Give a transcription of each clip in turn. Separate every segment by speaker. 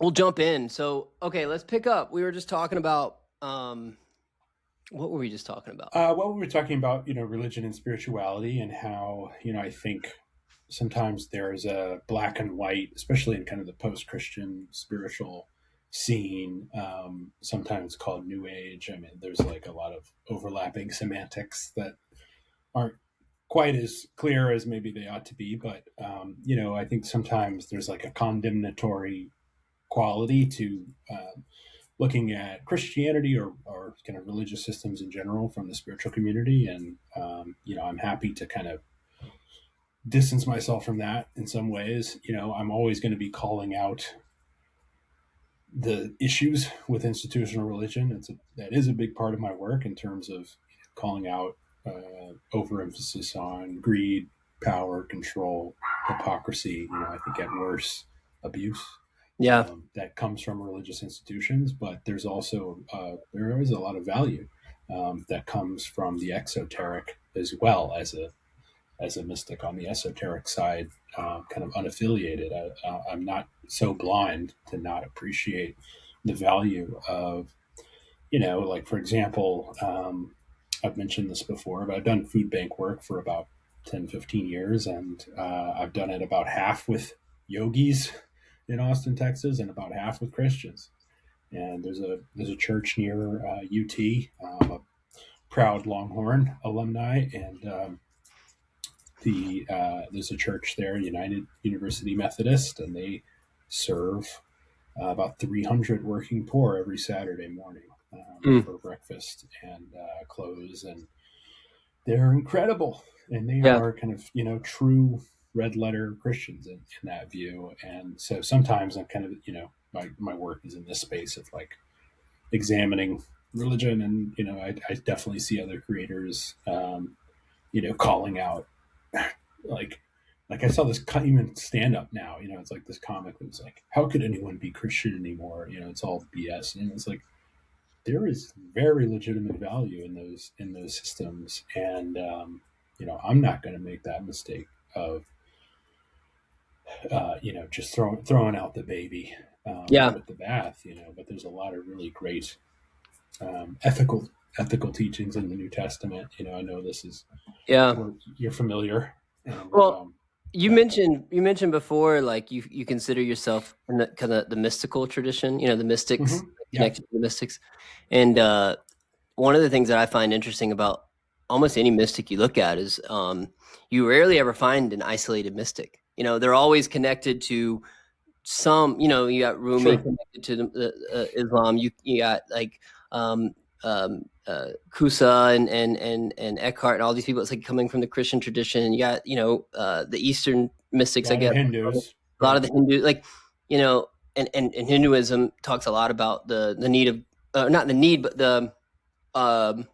Speaker 1: we'll jump in. So, okay, let's pick up. We were just talking about what were we just talking about?
Speaker 2: Well, we were talking about religion and spirituality, and how I think sometimes there's a black and white, especially in kind of the post-Christian spiritual scene. Sometimes called New Age. I mean, there's like a lot of overlapping semantics that aren't quite as clear as maybe they ought to be. But I think sometimes there's like a condemnatory quality to looking at Christianity, or kind of religious systems in general from the spiritual community. And, I'm happy to kind of distance myself from that in some ways. I'm always going to be calling out the issues with institutional religion. That is a big part of my work in terms of calling out overemphasis on greed, power, control, hypocrisy. I think at worst, abuse
Speaker 1: Yeah.
Speaker 2: that comes from religious institutions. But there's also there is a lot of value that comes from the exoteric as well, as a mystic on the esoteric side, kind of unaffiliated. I'm not so blind to not appreciate the value of, like, for example, I've mentioned this before, but I've done food bank work for about 10, 15 years, and I've done it about half with yogis in Austin, Texas, and about half with Christians. And there's a church near UT. I'm a proud Longhorn alumni, and there's a church there, United University Methodist, and they serve about 300 working poor every Saturday morning
Speaker 1: Mm,
Speaker 2: for breakfast and clothes, and they're incredible, and they
Speaker 1: yeah.
Speaker 2: are kind of true red letter Christians in that view. And so sometimes I'm kind of my work is in this space of like examining religion, and I definitely see other creators calling out like I saw this even stand up now. It's like this comic that was like, how could anyone be Christian anymore? It's all BS. And it's like there is very legitimate value in those systems, and I'm not going to make that mistake of just throwing out the baby
Speaker 1: Yeah.
Speaker 2: with the bath. But there's a lot of really great ethical teachings in the New Testament. I know this is
Speaker 1: Yeah.
Speaker 2: where you're familiar, and
Speaker 1: Well, you
Speaker 2: but
Speaker 1: mentioned before, like you consider yourself in the kind of the mystical tradition, the mystics,
Speaker 2: yeah.
Speaker 1: connected to the mystics. And one of the things that I find interesting about almost any mystic you look at is you rarely ever find an isolated mystic. They're always connected to some. You got Rumi
Speaker 2: Sure.
Speaker 1: connected to Islam. You got like Kusa and Eckhart and all these people. It's like coming from the Christian tradition. And you got the Eastern
Speaker 2: A
Speaker 1: mystics, I
Speaker 2: lot of
Speaker 1: guess.
Speaker 2: Hindus.
Speaker 1: A lot of
Speaker 2: Yeah.
Speaker 1: the Hindu, like and Hinduism talks a lot about the need of not the need, but um,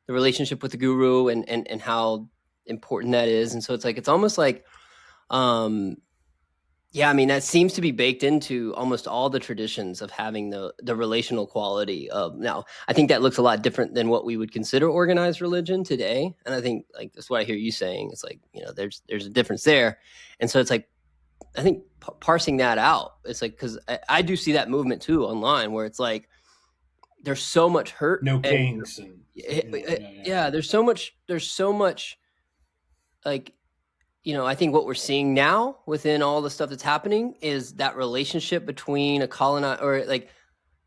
Speaker 1: the relationship with the guru and how important that is. And so it's like it's almost like um, yeah, I mean that seems to be baked into almost all the traditions of having the relational quality of. Now I think that looks a lot different than what we would consider organized religion today, and I think like that's what I hear you saying. It's like there's a difference there, and so it's like I think parsing that out, it's like because I do see that movement too online where it's like there's so much hurt
Speaker 2: No
Speaker 1: and
Speaker 2: kings, and yeah, yeah.
Speaker 1: yeah, there's so much like I think what we're seeing now within all the stuff that's happening is that relationship between a colonizer or like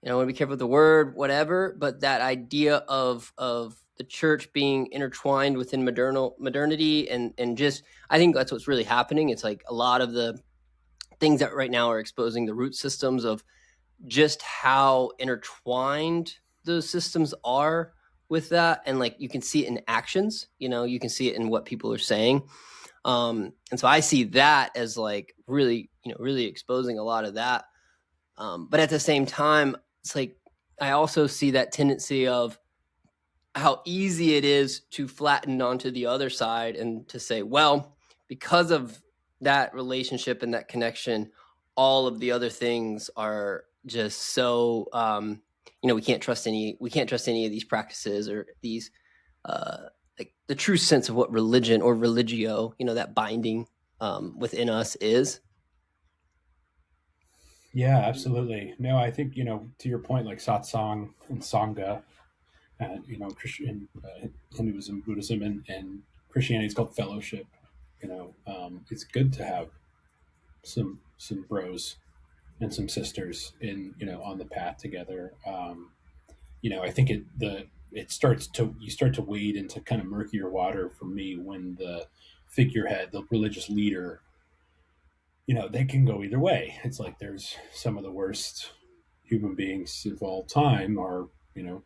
Speaker 1: I want to be careful with the word whatever, but that idea of the church being intertwined within modernity and just I think that's what's really happening. It's like a lot of the things that right now are exposing the root systems of just how intertwined those systems are with that, and like you can see it in actions, you can see it in what people are saying. And so I see that as like really really exposing a lot of that. But at the same time it's like I also see that tendency of how easy it is to flatten onto the other side and to say, well, because of that relationship and that connection, all of the other things are just so we can't trust any of these practices or these like the true sense of what religion or religio, that binding within us is.
Speaker 2: Yeah, absolutely. No, I think, to your point, like satsang and sangha, and, Christian, Hinduism, Buddhism, and Christianity is called fellowship. It's good to have some bros and some sisters on the path together. I think it starts to you start to wade into kind of murkier water for me when the figurehead, the religious leader, they can go either way. It's like there's some of the worst human beings of all time are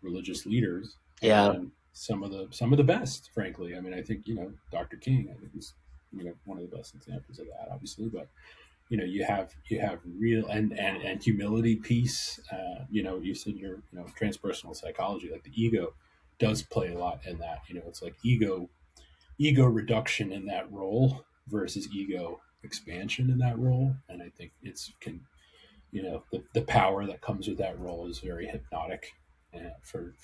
Speaker 2: religious leaders,
Speaker 1: Yeah.
Speaker 2: and some of the best, frankly. I mean, I think Dr. King, I think is one of the best examples of that, obviously. But you have real and humility, peace. You said transpersonal psychology, like the ego does play a lot in that. It's like ego reduction in that role versus ego expansion in that role. And I think the power that comes with that role is very hypnotic for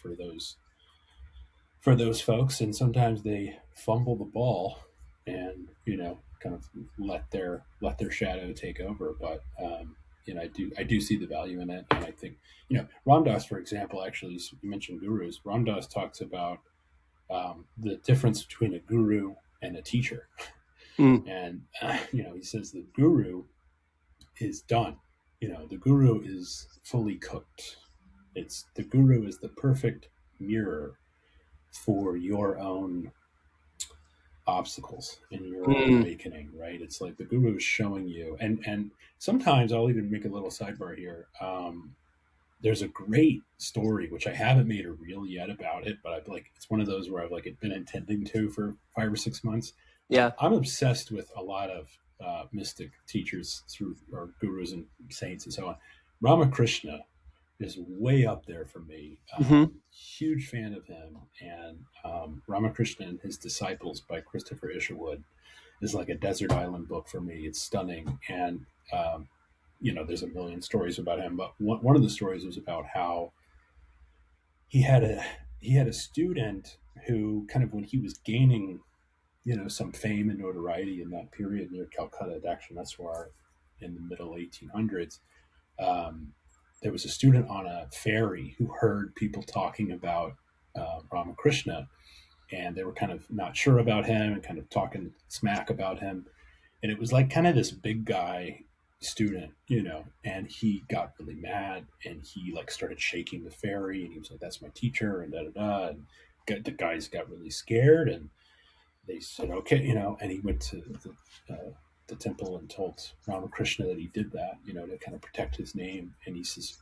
Speaker 2: those folks. And sometimes they fumble the ball and kind of let their shadow take over. But I do see the value in it. And I think Ram Dass, for example, actually, you mentioned gurus. Ram Dass talks about the difference between a guru and a teacher.
Speaker 1: Mm.
Speaker 2: And he says the guru is done. The guru is fully cooked. The guru is the perfect mirror for your own obstacles in your own
Speaker 1: Mm.
Speaker 2: awakening, right? It's like the guru is showing you, and sometimes I'll even make a little sidebar here. There's a great story which I haven't made a reel yet about it, but I've it's one of those where I've been intending to for 5 or 6 months.
Speaker 1: Yeah.
Speaker 2: I'm obsessed with a lot of mystic teachers through or gurus and saints and so on. Ramakrishna is way up there for me.
Speaker 1: Hmm.
Speaker 2: Huge fan of him. And Ramakrishna and His Disciples by Christopher Isherwood is like a desert island book for me. It's stunning. And, there's a million stories about him, but one of the stories was about how he had a student who kind of, when he was gaining, some fame and notoriety in that period near Calcutta, Dakshinaswar, in the middle 1800s, um, there was a student on a ferry who heard people talking about Ramakrishna, and they were kind of not sure about him and kind of talking smack about him. And it was like kind of this big guy student, and he got really mad and he started shaking the ferry and he was like, "That's my teacher," and da da da. And the guys got really scared and they said, "Okay," and he went to the temple and told Ramakrishna that he did that, to kind of protect his name. And he says,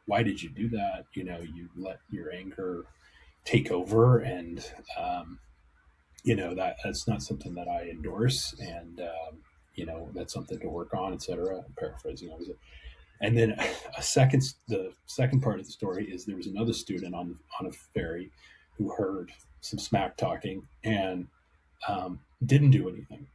Speaker 2: why did you do that? You let your anger take over, and that's not something that I endorse, and that's something to work on, etc. I'm paraphrasing, obviously. And then the second part of the story is there was another student on a ferry who heard some smack talking and didn't do anything.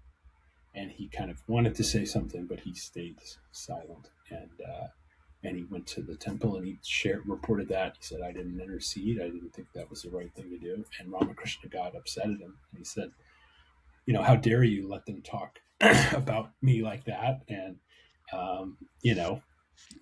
Speaker 2: And he kind of wanted to say something, but he stayed silent. And he went to the temple and he reported that. He said, "I didn't intercede. I didn't think that was the right thing to do." And Ramakrishna got upset at him. And he said, "How dare you let them talk about me like that? And,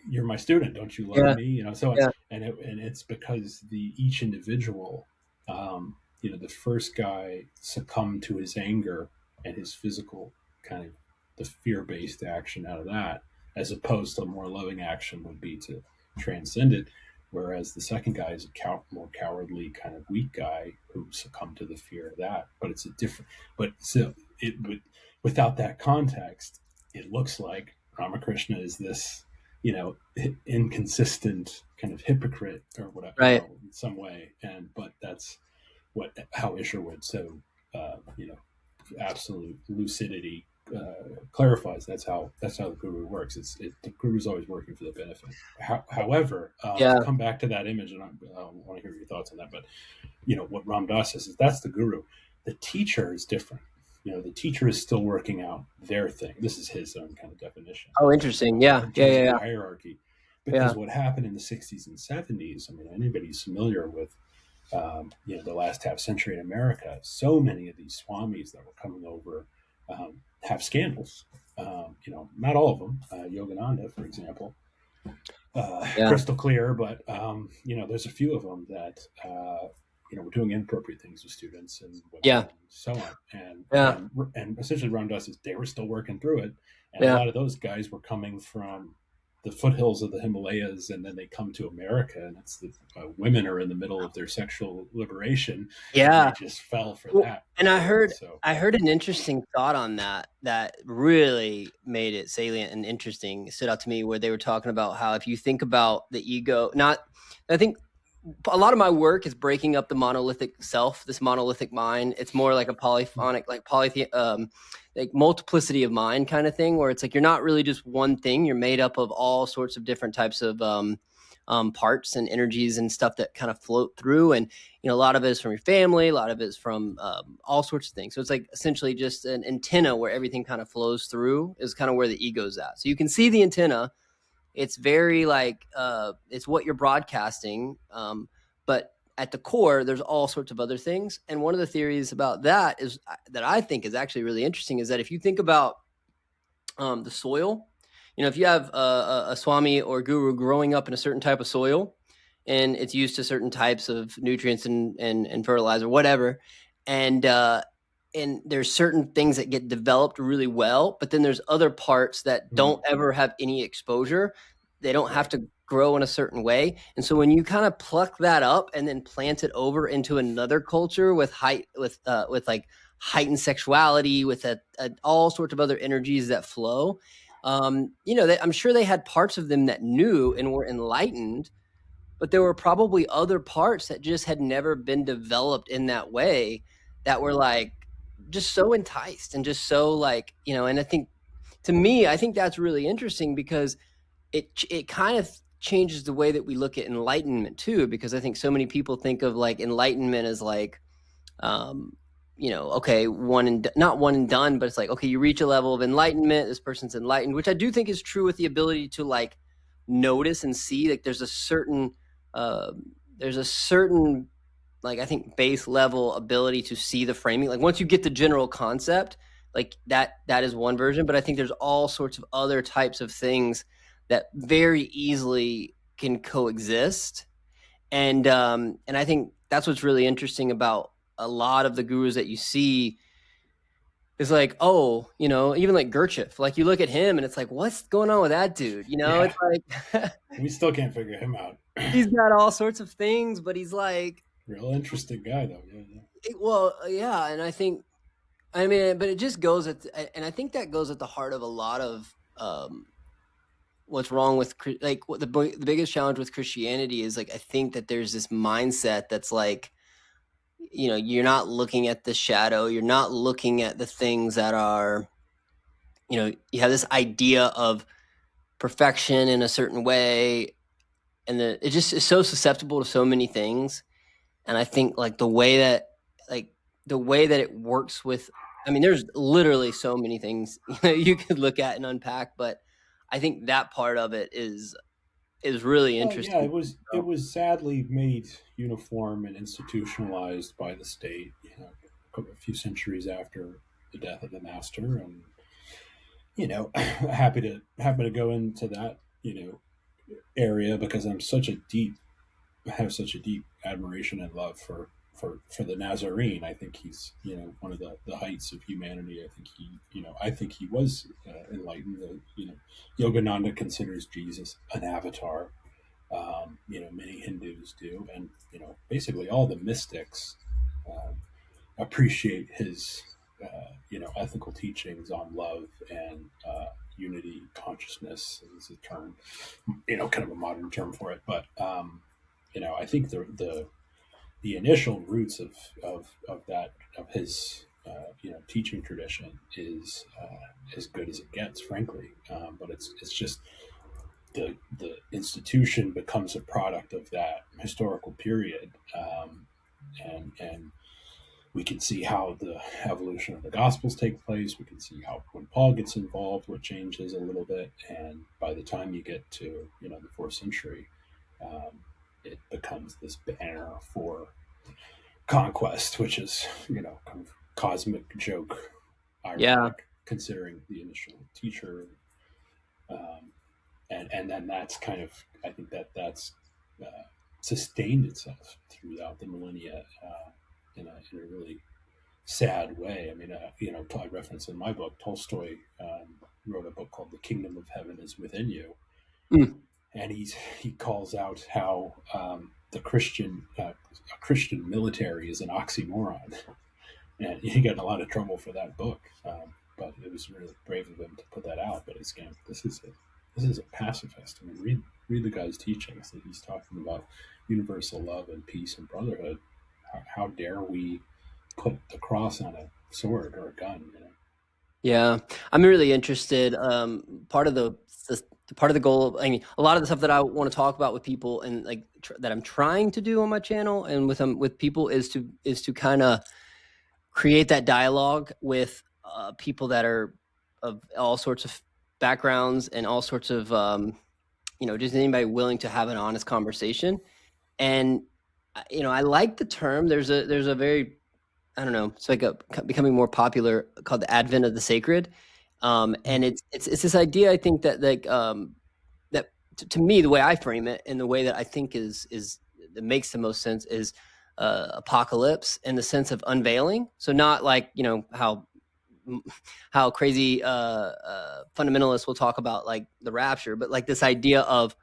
Speaker 2: you're my student. Don't you love
Speaker 1: Yeah.
Speaker 2: me?" So,
Speaker 1: Yeah.
Speaker 2: and it's because each individual, the first guy succumbed to his anger and his physical kind of the fear-based action out of that, as opposed to a more loving action would be to transcend it. Whereas the second guy is a more cowardly, kind of weak guy who succumbed to the fear of that. But it's a different. But so without that context, it looks like Ramakrishna is this, inconsistent kind of hypocrite or whatever,
Speaker 1: Right.
Speaker 2: in some way. But that's how Isherwood so absolute lucidity clarifies. That's how the guru works. The guru's always working for the benefit. However, to
Speaker 1: Yeah.
Speaker 2: come back to that image, and I want to hear your thoughts on that. But what Ram Dass says is that's the guru. The teacher is different. The teacher is still working out their thing. This is his own kind of definition
Speaker 1: Oh,
Speaker 2: in terms
Speaker 1: interesting.
Speaker 2: of
Speaker 1: Yeah. Yeah. Yeah.
Speaker 2: the
Speaker 1: Yeah.
Speaker 2: hierarchy.
Speaker 1: Yeah.
Speaker 2: Because what happened in the 60s and 70s, I mean, anybody's familiar with the last half century in America, so many of these swamis that were coming over, have scandals. Not all of them. Yogananda, for example,
Speaker 1: Yeah.
Speaker 2: crystal clear, but there's a few of them that were doing inappropriate things with students and women
Speaker 1: Yeah.
Speaker 2: and so on, and
Speaker 1: Yeah.
Speaker 2: and and essentially Ram Dass is they were still working through it, and a
Speaker 1: Yeah.
Speaker 2: lot of those guys were coming from the foothills of the Himalayas, and then they come to America, and it's the women are in the middle of their sexual liberation, and they
Speaker 1: Yeah.
Speaker 2: just fell for
Speaker 1: Well,
Speaker 2: that.
Speaker 1: and
Speaker 2: So
Speaker 1: I heard an interesting thought on that that really made it salient and interesting. It stood out to me where they were talking about how if you think about the ego, not I think a lot of my work is breaking up the monolithic self, this monolithic mind. It's more like a polyphonic, like multiplicity of mind kind of thing, where it's like you're not really just one thing. You're made up of all sorts of different types of parts and energies and stuff that kind of float through. And a lot of it is from your family, a lot of it is from all sorts of things. So it's like essentially just an antenna where everything kind of flows through is kind of where the ego's at. So you can see the antenna. It's very like it's what you're broadcasting, but at the core there's all sorts of other things. And one of the theories about that is that I think is actually really interesting is that if you think about the soil, if you have a swami or guru growing up in a certain type of soil and it's used to certain types of nutrients and fertilizer, whatever, and there's certain things that get developed really well, but then there's other parts that don't ever have any exposure. They don't have
Speaker 2: right.
Speaker 1: to grow in a certain way. And so when you kind of pluck that up and then plant it over into another culture with like heightened sexuality, with all sorts of other energies that flow, I'm sure they had parts of them that knew and were enlightened, but there were probably other parts that just had never been developed in that way that were like just so enticed and just so like, and I think to me, I think that's really interesting because it kind of changes the way that we look at enlightenment too, because I think so many people think of like enlightenment as like okay, not one and done, but it's like, okay, you reach a level of enlightenment, this person's enlightened, which I do think is true with the ability to like notice and see. Like there's a certain uh, like I think base level ability to see the framing. Like once you get the general concept, like that is one version, but I think there's all sorts of other types of things that very easily can coexist. And I think that's what's really interesting about a lot of the gurus that you see is like, oh, even like Gurdjieff, like you look at him and it's like, what's going on with that dude?
Speaker 2: Yeah,
Speaker 1: It's like
Speaker 2: we still can't figure him out.
Speaker 1: he's got all sorts of things, but he's like,
Speaker 2: Real interesting guy, though. Yeah.
Speaker 1: well, yeah. And I mean, but it just goes and I think that goes at the heart of a lot of what's wrong with like what the biggest challenge with Christianity is. Like I think that there's this mindset that's like, you're not looking at the shadow, you're not looking at the things that are, you have this idea of perfection in a certain way, and it just is so susceptible to so many things. And I think like the way that it works with, I mean, there's literally so many things you could look at and unpack, but I think that part of it is really
Speaker 2: Well, yeah,
Speaker 1: interesting.
Speaker 2: it was sadly made uniform and institutionalized by the state. A few centuries after the death of the master, and happy to go into that area because I have such a deep admiration and love for the Nazarene. I think he's one of the heights of humanity. I think he was enlightened. Yogananda considers Jesus an avatar. Many Hindus do, and basically all the mystics um, appreciate his ethical teachings on love and unity consciousness is a term, kind of a modern term for it. But I think the initial roots of his teaching tradition is as good as it gets, frankly. But it's just the institution becomes a product of that historical period, and we can see how the evolution of the Gospels take place. We can see how when Paul gets involved, what changes a little bit, and by the time you get to the fourth century, it becomes this banner for conquest, which is kind of cosmic joke,
Speaker 1: Yeah.
Speaker 2: ironic. considering the initial teacher, um, and then that's kind of, I think that's sustained itself throughout the millennia in a really sad way. I mean, I reference in my book, Tolstoy wrote a book called "The Kingdom of Heaven is Within You,"
Speaker 1: Mm.
Speaker 2: and he calls out how the Christian a Christian military is an oxymoron, and he got in a lot of trouble for that book. But it was really brave of him to put that out. But it's this is a pacifist. I mean, read the guy's teachings that he's talking about universal love and peace and brotherhood. How dare we put the cross on a sword or a gun? You know?
Speaker 1: Yeah, I'm really interested. Part of the goal. I mean, a lot of the stuff that I want to talk about with people and like that I'm trying to do on my channel and with people is to kind of create that dialogue with people that are of all sorts of backgrounds and all sorts of just anybody willing to have an honest conversation. And I like the term. There's a very, I don't know, it's like becoming more popular called the Advent of the Sacred. And it's this idea, I think, that like that to me, the way I frame it and the way that I think is that makes the most sense is apocalypse in the sense of unveiling. So not like, how crazy fundamentalists will talk about like the rapture, but like this idea of,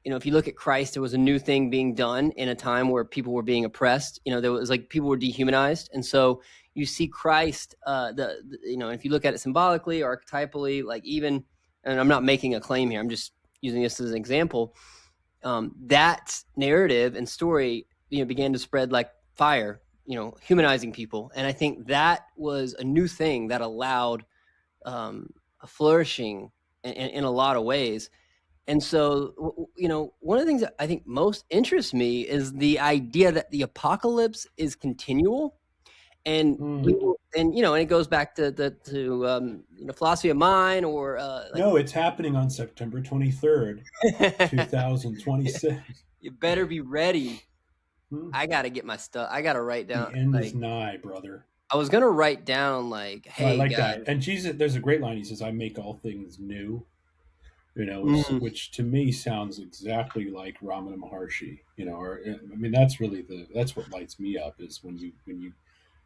Speaker 1: if you look at Christ, there was a new thing being done in a time where people were being oppressed. There was like people were dehumanized. And so you see Christ, if you look at it symbolically or archetypally, like even, and I'm not making a claim here, I'm just using this as an example, that narrative and story, began to spread like fire, humanizing people. And I think that was a new thing that allowed a flourishing in a lot of ways. And so, one of the things that I think most interests me is the idea that the apocalypse is continual, and and it goes back to philosophy of mind, or
Speaker 2: no, it's happening on September 23rd, 2026.
Speaker 1: You better be ready. I got to get my stuff. I got to write down.
Speaker 2: The end is nigh, brother.
Speaker 1: I was gonna write down like, hey,
Speaker 2: I like
Speaker 1: guys.
Speaker 2: that. And Jesus, there's a great line. He says, "I make all things new." Which to me sounds exactly like Ramana Maharshi. That's what lights me up is when you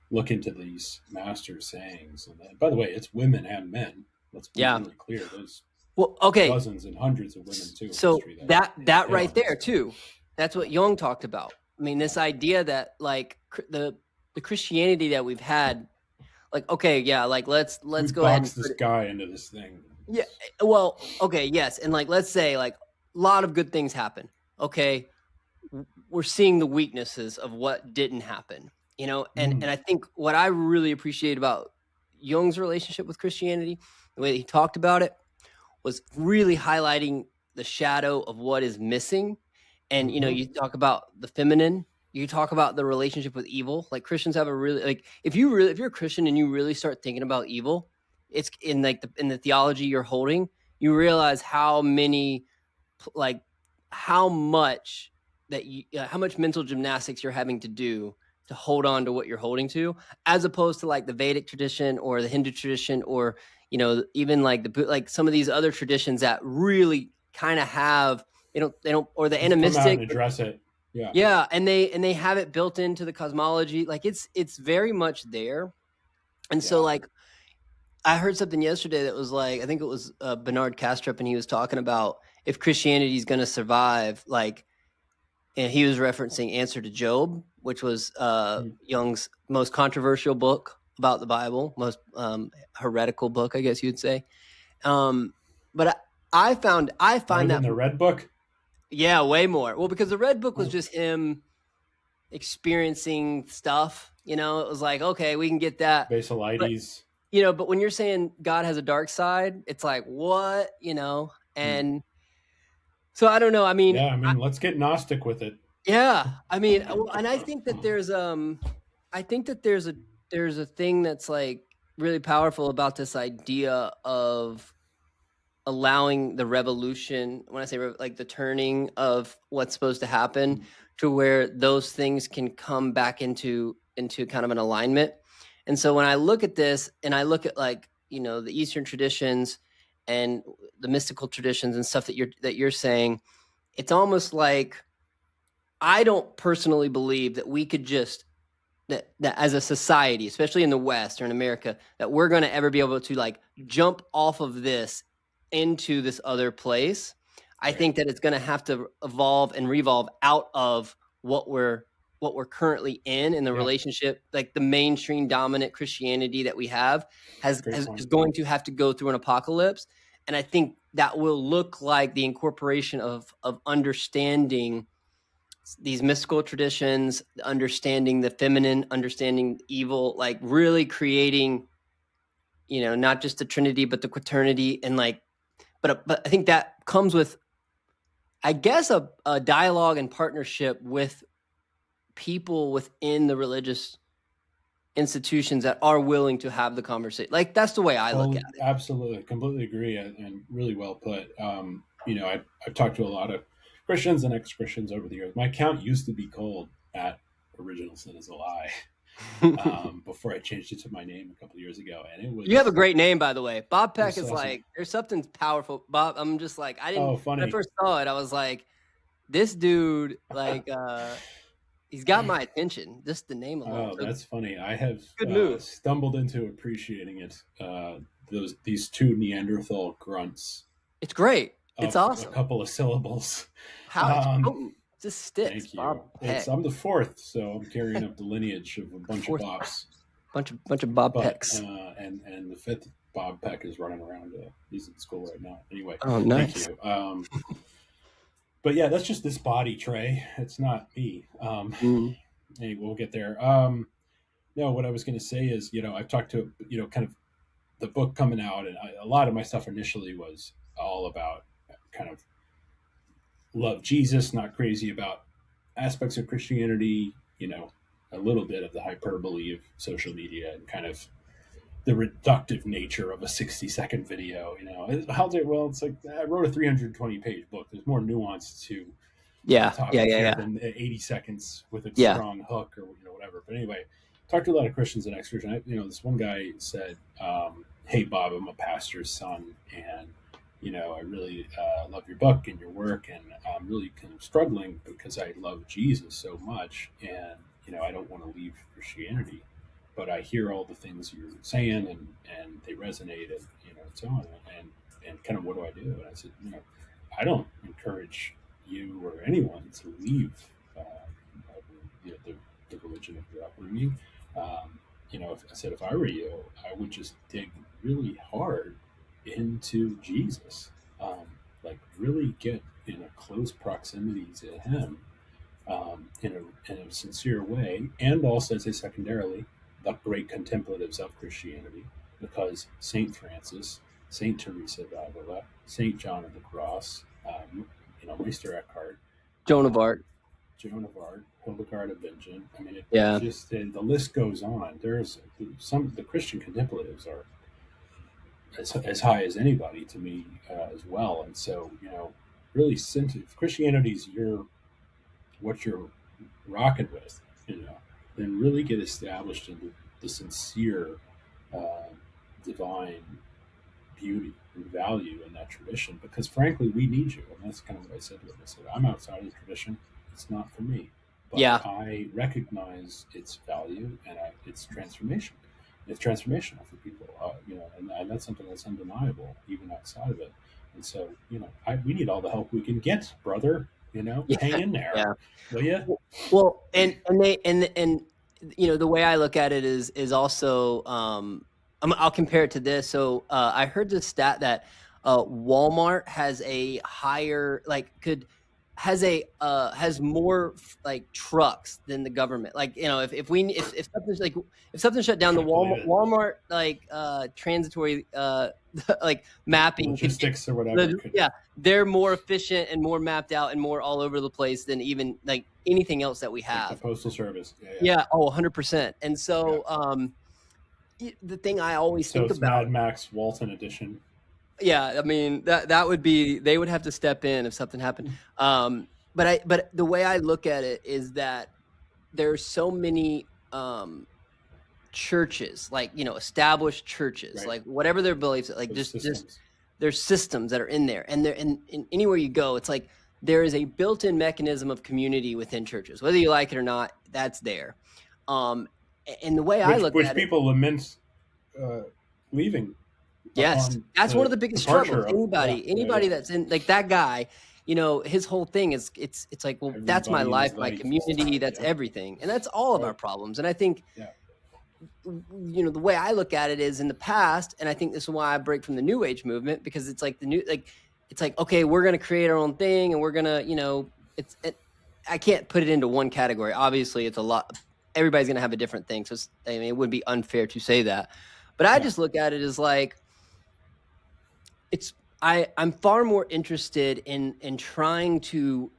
Speaker 2: look into these master sayings. And by the way, it's women and men. Let's be really clear. There's dozens and hundreds of women too.
Speaker 1: So that right there too. That's what Jung talked about. I mean, this idea that like the Christianity that we've had, like, okay, yeah, like let's go ahead and
Speaker 2: box this guy into this thing.
Speaker 1: Yeah. Well, okay. Yes. And like, let's say like a lot of good things happen. Okay. We're seeing the weaknesses of what didn't happen, and I think what I really appreciate about Jung's relationship with Christianity, the way that he talked about it, was really highlighting the shadow of what is missing. And, you talk about the feminine, you talk about the relationship with evil. Like Christians have a really, like, if you're a Christian and you really start thinking about evil, it's in like in the theology you're holding, you realize how many, like how much mental gymnastics you're having to do to hold on to what you're holding to, as opposed to like the Vedic tradition or the Hindu tradition, or, even like some of these other traditions that really kind of have, they don't, or the animistic,
Speaker 2: come out and address it. Yeah.
Speaker 1: Yeah. And they have it built into the cosmology. Like it's very much there. And so like, I heard something yesterday that was like, I think it was Bernard Kastrup, and he was talking about if Christianity is going to survive, like, and he was referencing Answer to Job, which was Jung's most controversial book about the Bible, most heretical book, I guess you'd say. But I find that
Speaker 2: the Red Book.
Speaker 1: Yeah, way more. Well, because the Red Book was just him experiencing stuff. It was like, okay, we can get that.
Speaker 2: Basilides.
Speaker 1: But when you're saying God has a dark side, it's like, what, and so I don't know. I mean,
Speaker 2: let's get Gnostic with it.
Speaker 1: Yeah. I mean, and I think that there's a thing that's like really powerful about this idea of allowing the revolution. When I say like the turning of what's supposed to happen, to where those things can come back into kind of an alignment. And so when I look at this and I look at like, the Eastern traditions and the mystical traditions and stuff that you're saying, it's almost like I don't personally believe that we could just that as a society, especially in the West or in America, that we're going to ever be able to like jump off of this into this other place. I think that it's going to have to evolve and revolve out of what we're currently in the relationship. Like the mainstream dominant Christianity that we have is going to have to go through an apocalypse, and I think that will look like the incorporation of understanding these mystical traditions, understanding the feminine, understanding evil, like really creating, not just the Trinity, but the quaternity. And like, but I think that comes with, I guess, a dialogue and partnership with people within the religious institutions that are willing to have the conversation. Like, that's the way I look at it.
Speaker 2: Absolutely. Completely agree. And really well put. I've talked to a lot of Christians and ex-Christians over the years. My account used to be called at Original Sin is a Lie before I changed it to my name a couple of years ago. And it was.
Speaker 1: You have a great name, by the way. Bob Peck is awesome. Like, there's something powerful. Bob, I'm just like, I didn't.
Speaker 2: Funny.
Speaker 1: When I first saw it, I was like, this dude, like, he's got my attention. Just the name alone.
Speaker 2: Oh, that's funny. I have
Speaker 1: stumbled
Speaker 2: into appreciating it. These two Neanderthal grunts.
Speaker 1: It's great. It's awesome.
Speaker 2: A couple of syllables.
Speaker 1: How just sticks.
Speaker 2: Thank you. I'm the fourth, so I'm carrying up the lineage of a bunch of Bobs.
Speaker 1: Bunch of Bob Pecks.
Speaker 2: And the fifth Bob Peck is running around. He's in school right now. Anyway.
Speaker 1: Oh, nice.
Speaker 2: Thank you. But yeah, that's just this body, Trey. It's not me. Anyway, we'll get there. No, what I was going to say is, I've talked to, kind of the book coming out, and a lot of my stuff initially was all about kind of love Jesus, not crazy about aspects of Christianity, a little bit of the hyperbole of social media and kind of the reductive nature of a 60-second video. It's like I wrote a 320-page book. There's more nuance to than 80 seconds with a strong hook or whatever. But anyway, talked to a lot of Christians and ex-Christians. This one guy said, "Hey Bob, I'm a pastor's son, and I really love your book and your work, and I'm really kind of struggling because I love Jesus so much, and I don't want to leave Christianity, but I hear all the things you're saying, and they resonate, and so on, and kind of what do I do?" And I said, I don't encourage you or anyone to leave the religion of your upbringing. If I were you, I would just dig really hard into Jesus, like really get in a close proximity to him, in a sincere way, and also, I'd say secondarily, the great contemplatives of Christianity, because Saint Francis, Saint Teresa of Avila, Saint John of the Cross, Meister Eckhart,
Speaker 1: Joan of Arc,
Speaker 2: Hildegard of Bingen. I mean, the list goes on. There's some of the Christian contemplatives are as high as anybody to me as well. And so, really, if Christianity's what you're rocking with, then really get established in the sincere divine beauty and value in that tradition, because frankly, we need you. And that's kind of what I said to him. I said, I'm outside of the tradition. It's not for me. But I recognize its value and its transformation. It's transformational for people, and that's something that's undeniable, even outside of it. And so, we need all the help we can get, brother. Hang in there, will you?
Speaker 1: Well, and the way I look at it is also, I'll compare it to this. So I heard this stat that Walmart has a higher, has more like trucks than the government. Like, if something shut down, the Walmart transitory like mapping
Speaker 2: logistics or whatever.
Speaker 1: They're more efficient and more mapped out and more all over the place than even like anything else that we have.
Speaker 2: Like the Postal Service.
Speaker 1: 100%. And so the thing I always think about,
Speaker 2: Mad Max Walton edition.
Speaker 1: Yeah, I mean that would be, they would have to step in if something happened. But the way I look at it is that there's so many churches, like, established churches,
Speaker 2: Right.
Speaker 1: like whatever their beliefs, like
Speaker 2: Those
Speaker 1: just
Speaker 2: systems.
Speaker 1: there's systems that are in there, and anywhere you go, it's like there is a built-in mechanism of community within churches, whether you like it or not. That's there. And the way I look
Speaker 2: Which
Speaker 1: at it,
Speaker 2: people lament leaving
Speaker 1: yes,
Speaker 2: upon
Speaker 1: that's one of
Speaker 2: the
Speaker 1: the biggest struggles.
Speaker 2: departure of.
Speaker 1: Anybody that's in, like, that guy, his whole thing is it's like, well, that's my
Speaker 2: Everybody
Speaker 1: life,
Speaker 2: is
Speaker 1: my
Speaker 2: like,
Speaker 1: community, that's
Speaker 2: yeah,
Speaker 1: everything, and that's all of our
Speaker 2: right,
Speaker 1: problems. And I think,
Speaker 2: yeah,
Speaker 1: the way I look at it is, in the past, and I think this is why I break from the New Age movement, because it's like it's like, okay, we're going to create our own thing, and we're going to, I can't put it into one category. Obviously, it's a lot. Everybody's going to have a different thing. So it would be unfair to say that, but I just look at it as like, I'm far more interested in trying to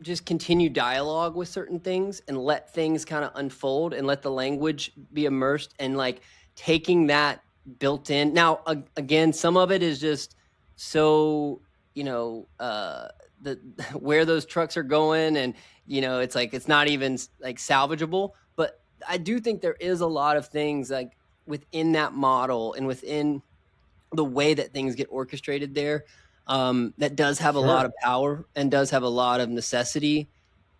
Speaker 1: just continue dialogue with certain things and let things kind of unfold and let the language be immersed, and like taking that built in. Now, again, some of it is just so, the where those trucks are going, and it's like, it's not even like salvageable. But I do think there is a lot of things like within that model and within the way that things get orchestrated there, that does have a lot
Speaker 2: sure.
Speaker 1: of power and does have a lot of necessity.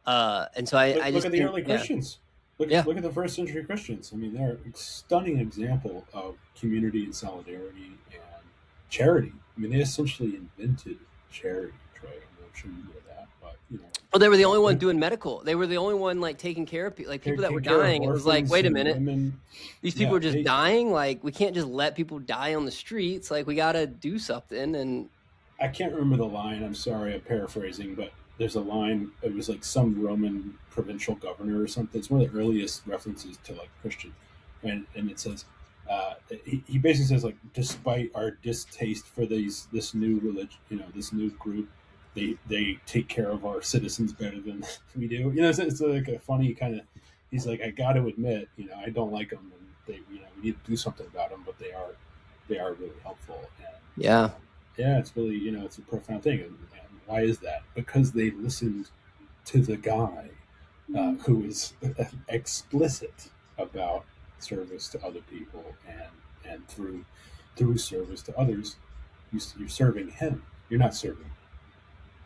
Speaker 1: And so I
Speaker 2: Look
Speaker 1: just
Speaker 2: at the
Speaker 1: think,
Speaker 2: early Christians.
Speaker 1: yeah,
Speaker 2: Look at the first century Christians. I mean, they're a stunning example of community and solidarity and charity. I mean, they essentially invented charity, Trey. I'm sure you know that, but
Speaker 1: well, they were the only one doing medical. They were the only one like taking care of people, like people that were
Speaker 2: taking care of
Speaker 1: dying. It was like,
Speaker 2: orphans
Speaker 1: wait a
Speaker 2: and
Speaker 1: minute,
Speaker 2: women.
Speaker 1: these people
Speaker 2: Yeah,
Speaker 1: are just dying. Like, we can't just let people die on the streets. Like, we got to do something. And
Speaker 2: I can't remember the line. I'm sorry, I'm paraphrasing, but there's a line. It was like some Roman provincial governor or something. It's one of the earliest references to like Christian, and it says, he basically says, like, despite our distaste for this new religion, this new group, they take care of our citizens better than we do. It's like a funny kind of. He's like, I got to admit, I don't like them, and they, we need to do something about them, but they are really helpful. And
Speaker 1: yeah,
Speaker 2: yeah, it's really, it's a profound thing. And why is that? Because they listened to the guy who is explicit about service to other people, and through service to others, you're serving him. You're not serving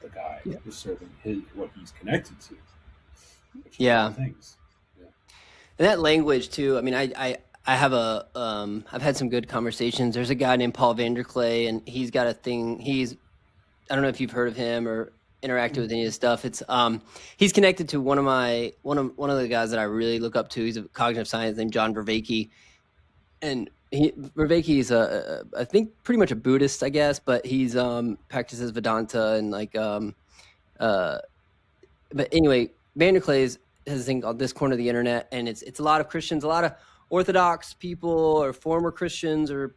Speaker 2: the guy.
Speaker 1: yeah,
Speaker 2: You're serving what he's connected to, which is
Speaker 1: yeah.
Speaker 2: other things. Yeah.
Speaker 1: And that language too. I mean, I have I've had some good conversations. There's a guy named Paul Vanderklay, and he's got a thing. I don't know if you've heard of him or interacted with any of his stuff. It's he's connected to one of the guys that I really look up to. He's a cognitive scientist named John Vervaeke, and Vervaeke is I think pretty much a Buddhist, I guess, but he's practices Vedanta and like but anyway, Vanderklay has a thing called This Corner of the Internet, and it's a lot of Christians, a lot of Orthodox people or former Christians, or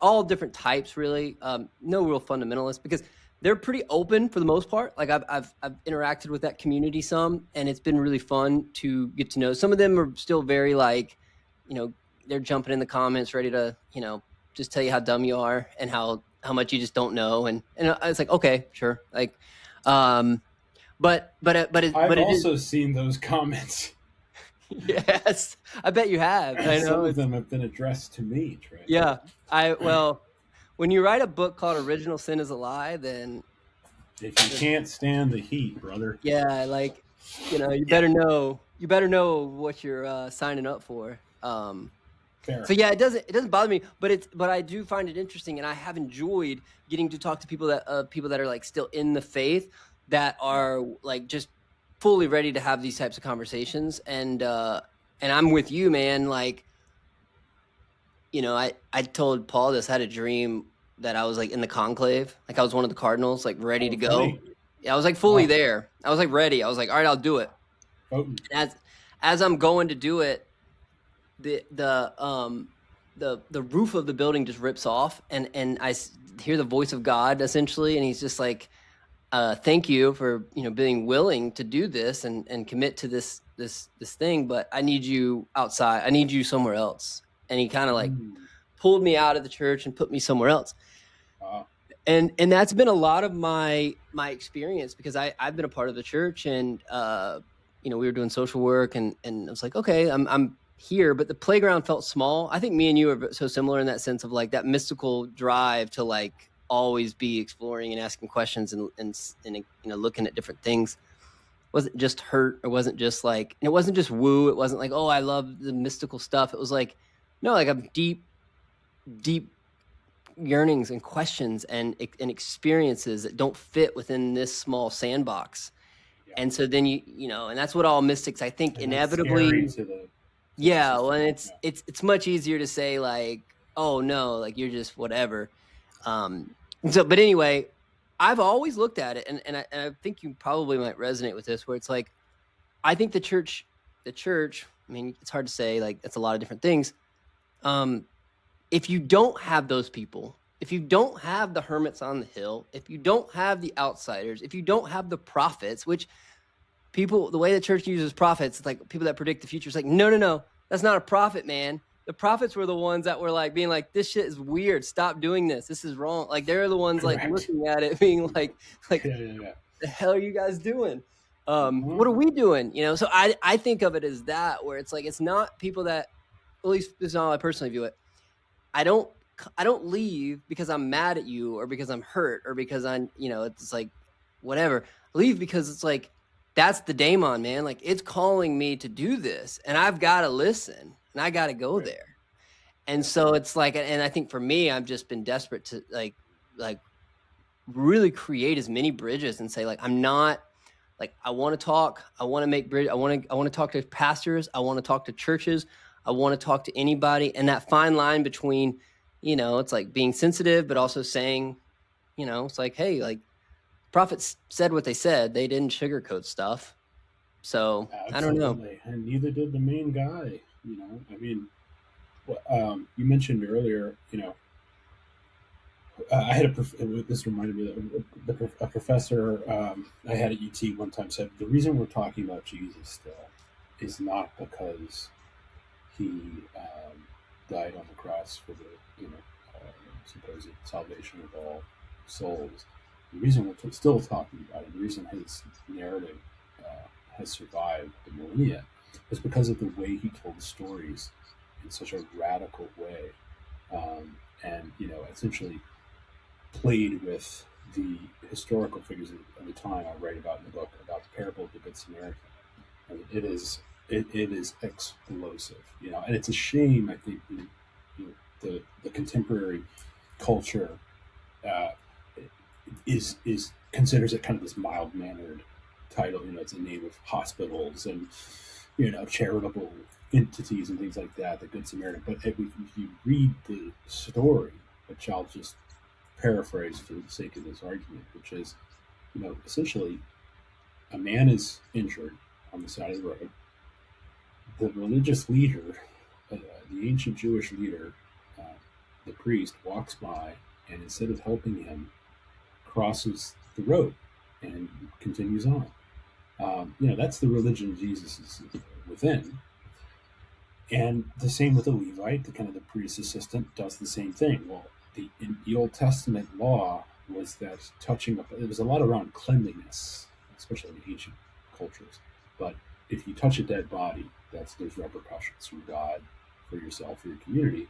Speaker 1: all different types, really. No real fundamentalists, because they're pretty open for the most part. Like, I've interacted with that community some, and it's been really fun to get to know. Some of them are still very like, they're jumping in the comments, ready to just tell you how dumb you are and how much you just don't know, and it's like, okay, sure, like, but
Speaker 2: I've
Speaker 1: it
Speaker 2: also seen those comments.
Speaker 1: Yes, I bet you have. I know
Speaker 2: Some of them have been addressed to me, Trey.
Speaker 1: Yeah, well, when you write a book called "Original Sin Is a Lie," then
Speaker 2: if you can't stand the heat, brother,
Speaker 1: yeah, like, you better know what you're signing up for.
Speaker 2: fair.
Speaker 1: So yeah, it doesn't bother me, but I do find it interesting, and I have enjoyed getting to talk to people that are like still in the faith, that are like just fully ready to have these types of conversations. And I'm with you, man. Like, I told Paul this. I had a dream that I was like in the conclave, like I was one of the cardinals, like ready to go.
Speaker 2: Funny.
Speaker 1: Yeah, I was like fully there. I was like ready. I was like, all right, I'll do it.
Speaker 2: Voting.
Speaker 1: As I'm going to do it, the roof of the building just rips off, and I hear the voice of God, essentially, and he's just like, thank you for being willing to do this and commit to this thing, but I need you outside. I need you somewhere else. And he kind of like pulled me out of the church and put me somewhere else. And that's been a lot of my experience, because I've been a part of the church, and we were doing social work, and I was like, okay, I'm here, but the playground felt small. I think me and you are so similar in that sense of like that mystical drive to like always be exploring and asking questions and looking at different things. It wasn't just hurt, or wasn't just like, and it wasn't just woo. It wasn't like, oh, I love the mystical stuff. It was like, no, like a deep yearnings and questions and experiences that don't fit within this small sandbox.
Speaker 2: Yeah.
Speaker 1: And so then and that's what all mystics, I think,
Speaker 2: And that's scary
Speaker 1: inevitably.
Speaker 2: to the
Speaker 1: Yeah, well,
Speaker 2: system.
Speaker 1: and
Speaker 2: Yeah.
Speaker 1: it's much easier to say like, oh no, like you're just whatever. But anyway, I've always looked at it, and I think you probably might resonate with this, where it's like, I think the church. I mean, it's hard to say, like it's a lot of different things. If you don't have those people, if you don't have the hermits on the hill, if you don't have the outsiders, if you don't have the prophets, which people, the way the church uses prophets, it's like people that predict the future. It's like, no, that's not a prophet, man. The prophets were the ones that were like being like, this shit is weird. Stop doing this. This is wrong. Like they're the ones
Speaker 2: Correct.
Speaker 1: like looking at it, being like,
Speaker 2: Yeah.
Speaker 1: the hell are you guys doing?
Speaker 2: Mm-hmm.
Speaker 1: What are we doing? So I think of it as that, where it's like, it's not people that, at least this is how I personally view it. I don't leave because I'm mad at you, or because I'm hurt, or because I'm, it's like whatever. I leave because it's like, that's the daemon, man. Like it's calling me to do this, and I've got to listen, and I got to go there. And so it's like, and I think for me, I've just been desperate to like really create as many bridges and say like, I'm not like, I want to talk, I want to make bridge. I want to talk to pastors. I want to talk to churches. I want to talk to anybody. And that fine line between, it's like being sensitive, but also saying, it's like, hey, like prophets said what they said. They didn't sugarcoat stuff. So
Speaker 2: Absolutely.
Speaker 1: I don't know.
Speaker 2: And neither did the main guy. I mean, you mentioned earlier, I had this reminded me that a professor I had at UT one time said the reason we're talking about Jesus still is not because he died on the cross for the supposed salvation of all souls. The reason we're still talking about it, the reason his narrative has survived the millennia, is because of the way he told stories in such a radical way, and essentially played with the historical figures of the time. I write about in the book about the parable of the Good Samaritan. And it is explosive, and it's a shame. I think the contemporary culture uh, is considers it kind of this mild mannered title. It's a name of hospitals and charitable entities and things like that. The Good Samaritan. But if you read the story, which I'll just paraphrase for the sake of this argument, which is, essentially, a man is injured on the side of the road. The religious leader, the ancient Jewish leader, uh, the priest, walks by and instead of helping him, crosses the road and continues on. That's the religion Jesus is within. And the same with the Levite, the kind of the priest assistant, does the same thing. Well, in the Old Testament law was that touching up, it was a lot around cleanliness, especially in ancient cultures. But if you touch a dead body, there's repercussions from God, for yourself, for your community,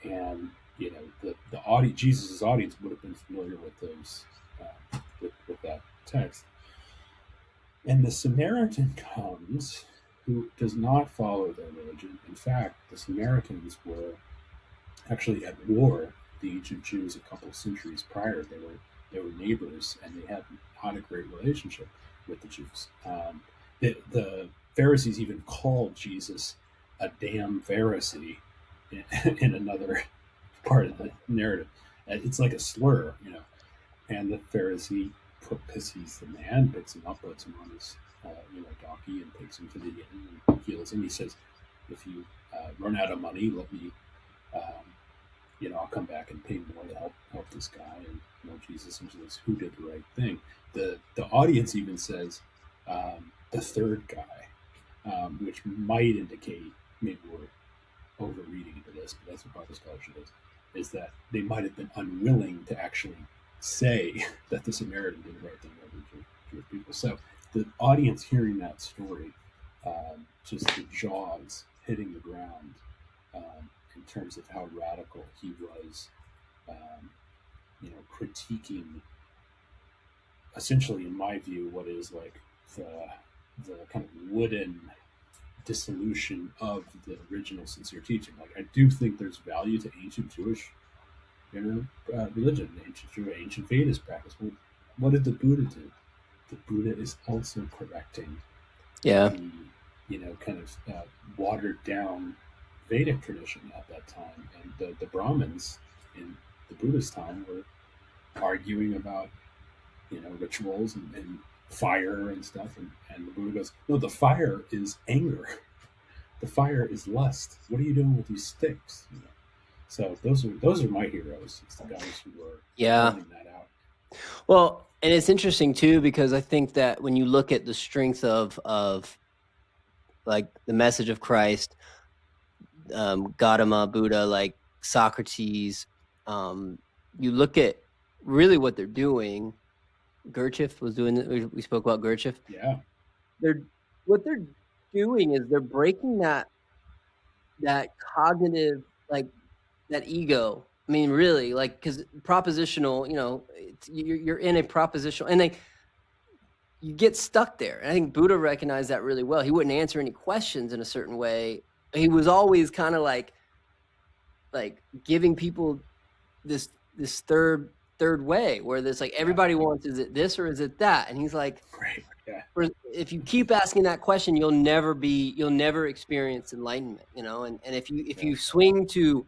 Speaker 2: and the audience, Jesus' audience, would have been familiar with those, with that text. And the Samaritan comes, who does not follow their religion. In fact, the Samaritans were actually at war. The ancient Jews, a couple of centuries prior, they were neighbors, and they had not a great relationship with the Jews. The Pharisees even called Jesus a damn Pharisee in another part of the narrative. It's like a slur, And the Pharisee pissies the man, picks him up, puts him on his donkey, and takes him to the inn and heals him. He says, "If you run out of money, let me, I'll come back and pay more to help this guy." And Jesus says, "Who did the right thing?" The audience even says, "The third guy," which might indicate, maybe we're overreading into this, but that's what Bible scholarship is that they might have been unwilling to actually say that the Samaritan did the right thing over the Jewish people. So the audience hearing that story, just the jaws hitting the ground in terms of how radical he was, um, critiquing, essentially, in my view, what is like the kind of wooden dissolution of the original sincere teaching. Like, I do think there's value to ancient Jewish, religion, ancient Vedist practice. Well, what did the Buddha do? The Buddha is also correcting
Speaker 1: Yeah.
Speaker 2: the, kind of watered down Vedic tradition at that time, and the Brahmins in the Buddha's time were arguing about, rituals and fire and stuff, and the Buddha goes, no, the fire is anger, the fire is lust. What are you doing with these sticks? So those are my heroes. It's the guys who are pointing that out.
Speaker 1: Well, and it's interesting too, because I think that when you look at the strength of like the message of Christ, Gautama Buddha, like Socrates, you look at really what they're doing. Gurdjieff was doing. We spoke about Gurdjieff.
Speaker 2: Yeah.
Speaker 1: What they're doing is they're breaking that cognitive, like that ego. I mean, really, like, because propositional, you're in a propositional, and you get stuck there. And I think Buddha recognized that really well. He wouldn't answer any questions in a certain way. He was always kind of like giving people this third way, where there's like, everybody wants, is it this or is it that? And he's like,
Speaker 2: right, yeah.
Speaker 1: If you keep asking that question, you'll never experience enlightenment, and if you swing to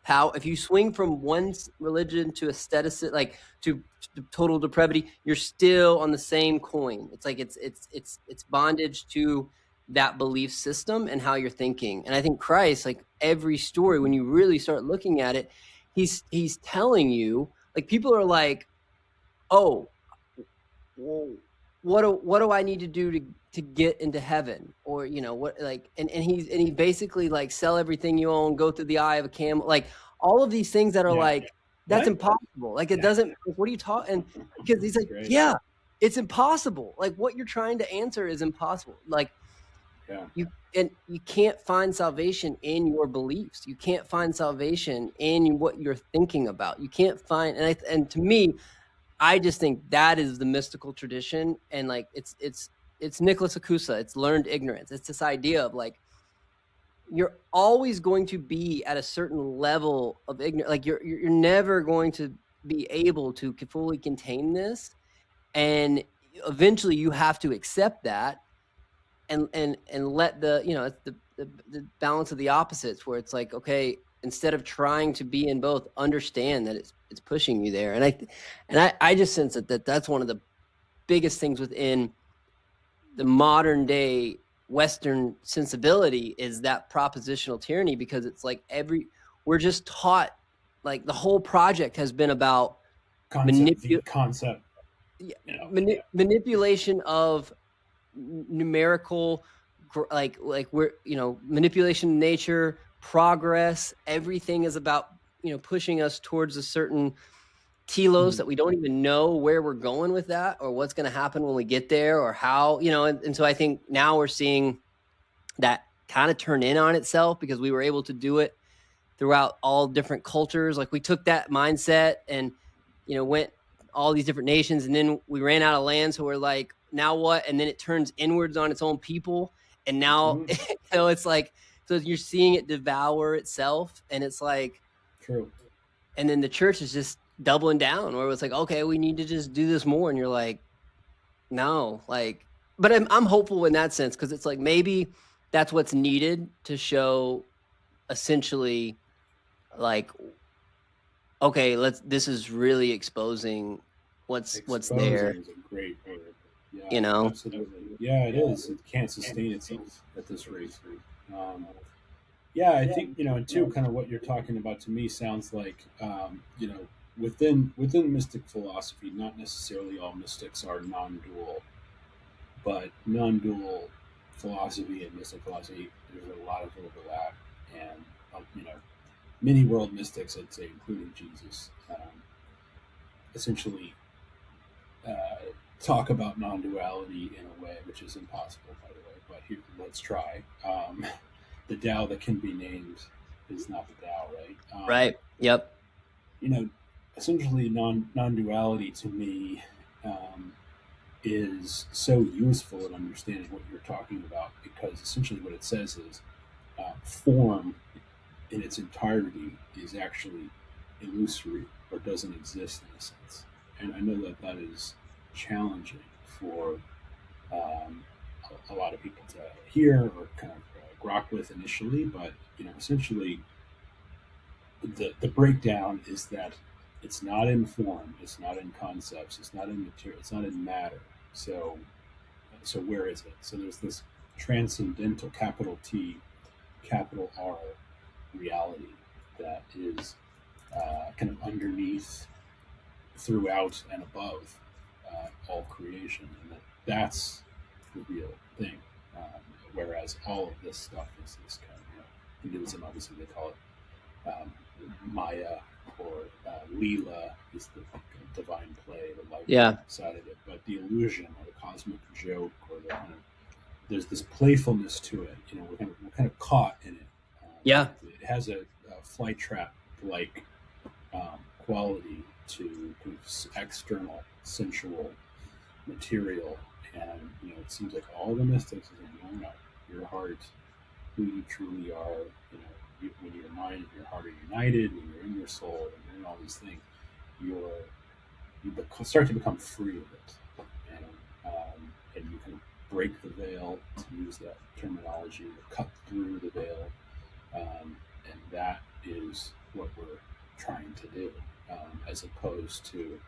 Speaker 1: power, if you swing from one religion to aestheticism, like to total depravity, you're still on the same coin. It's like it's bondage to that belief system and how you're thinking. And I think Christ, like every story, when you really start looking at it, he's telling you, like, people are like, oh, well, what do I need to do to get into heaven? Or, what, like, and he basically, like, sell everything you own, go through the eye of a camel, like all of these things that are like, that's impossible. Like, it doesn't, like, what are you talking? Because he's like, yeah, it's impossible. Like, what you're trying to answer is impossible. Like, you can't find salvation in your beliefs. You can't find salvation in what you're thinking about. You can't find, and to me, I just think that is the mystical tradition. And like, it's Nicholas Akusa. It's learned ignorance. It's this idea of like, you're always going to be at a certain level of ignorance. Like, you're never going to be able to fully contain this. And eventually you have to accept that and let it's the balance of the opposites, where it's like, okay, instead of trying to be in both, understand that it's pushing you there. And I just sense that that's one of the biggest things within the modern day Western sensibility, is that propositional tyranny, because it's like we're just taught, like, the whole project has been about manipulation of numerical, like we're, manipulation of nature, progress. Everything is about, pushing us towards a certain telos that we don't even know where we're going with that, or what's going to happen when we get there, or how, and so I think now we're seeing that kind of turn in on itself, because we were able to do it throughout all different cultures. Like, we took that mindset and, went all these different nations, and then we ran out of land. So we're like, now what? And then it turns inwards on its own people. And now, it's like, so you're seeing it devour itself, and it's like,
Speaker 2: true.
Speaker 1: And then the church is just doubling down, where it's like, okay, we need to just do this more. And you're like, no, like, but I'm hopeful in that sense, because it's like, maybe that's what's needed to show, essentially, like, okay, this is really exposing what's there.
Speaker 2: Is a great word. Yeah, absolutely. Yeah, it is. It can't sustain itself at this rate. Yeah, I think, and two, kind of what you're talking about to me sounds like, within mystic philosophy, not necessarily all mystics are non-dual, but non-dual philosophy and mystic philosophy, there's a lot of overlap, and many world mystics, I'd say, including Jesus, essentially talk about non-duality in a way which is impossible, by the way. But here, let's try. the Tao that can be named is not the Tao, right?
Speaker 1: Right. Yep.
Speaker 2: You know, essentially non-duality to me um, is so useful in understanding what you're talking about, because essentially what it says is form in its entirety is actually illusory or doesn't exist in a sense. And I know that that is challenging for a lot of people to hear or kind of grok with initially, but essentially the breakdown is that it's not in form, it's not in concepts, it's not in material, it's not in matter. So where is it? So there's this transcendental capital T, capital R reality that is kind of underneath, throughout, and above all creation, and that's the real thing. Whereas all of this stuff is this kind of, Hinduism, obviously they call it Maya, or Leela is the divine play, the light
Speaker 1: Yeah.
Speaker 2: side of it. But the illusion or the cosmic joke, or the kind of, there's this playfulness to it. We're kind of caught in it.
Speaker 1: Yeah.
Speaker 2: It has a fly trap like quality to external sensual material, and it seems like all the mystics is saying, no, your heart, who you truly are, when your mind and your heart are united, when you're in your soul and you're in all these things, start to become free of it, and you can break the veil, to use that terminology, or cut through the veil, and that is what we're trying to do, as opposed to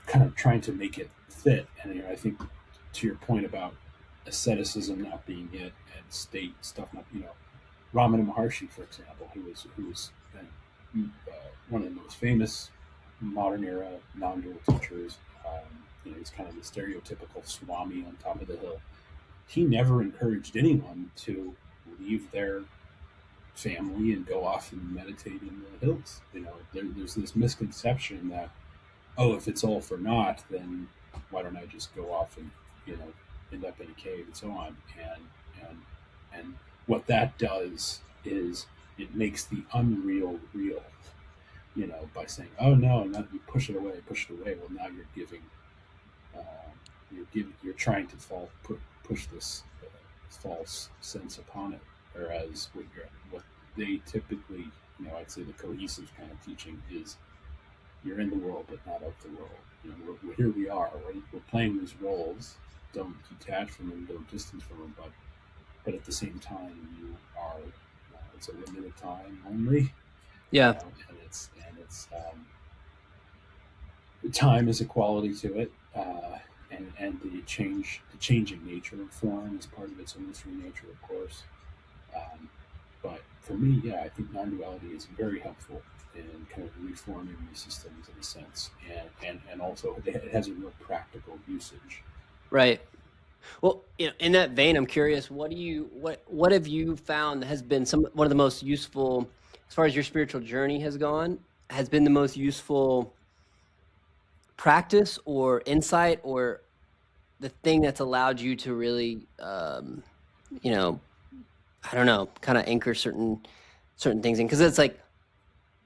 Speaker 2: kind of trying to make it fit. And I think, to your point about asceticism not being it, and state stuff not, Ramana Maharshi, for example, who was one of the most famous modern era non-dual teachers. He's kind of the stereotypical Swami on top of the hill. He never encouraged anyone to leave their family and go off and meditate in the hills. There's this misconception that, oh, if it's all for naught, then why don't I just go off and end up in a cave and so on. And what that does is it makes the unreal real. By saying, oh no, not, you push it away. Well, now you're giving, you're trying to push this false sense upon it. Whereas what they typically, I'd say the cohesive kind of teaching is, you're in the world but not of the world. Here we are. We're playing these roles. Don't detach from them. Don't distance from them. But at the same time, you are. It's a limited time only.
Speaker 1: Yeah.
Speaker 2: And it's time is a quality to it, and the changing nature of form is part of its illusory nature, of course. But for me, yeah, I think non-duality is very helpful in kind of reforming these systems in a sense, and also it has a real practical usage.
Speaker 1: Right. Well, in that vein, I'm curious, what have you found has been one of the most useful, as far as your spiritual journey has gone, has been the most useful practice or insight, or the thing that's allowed you to really, I don't know, kind of anchor certain things in? Because it's like,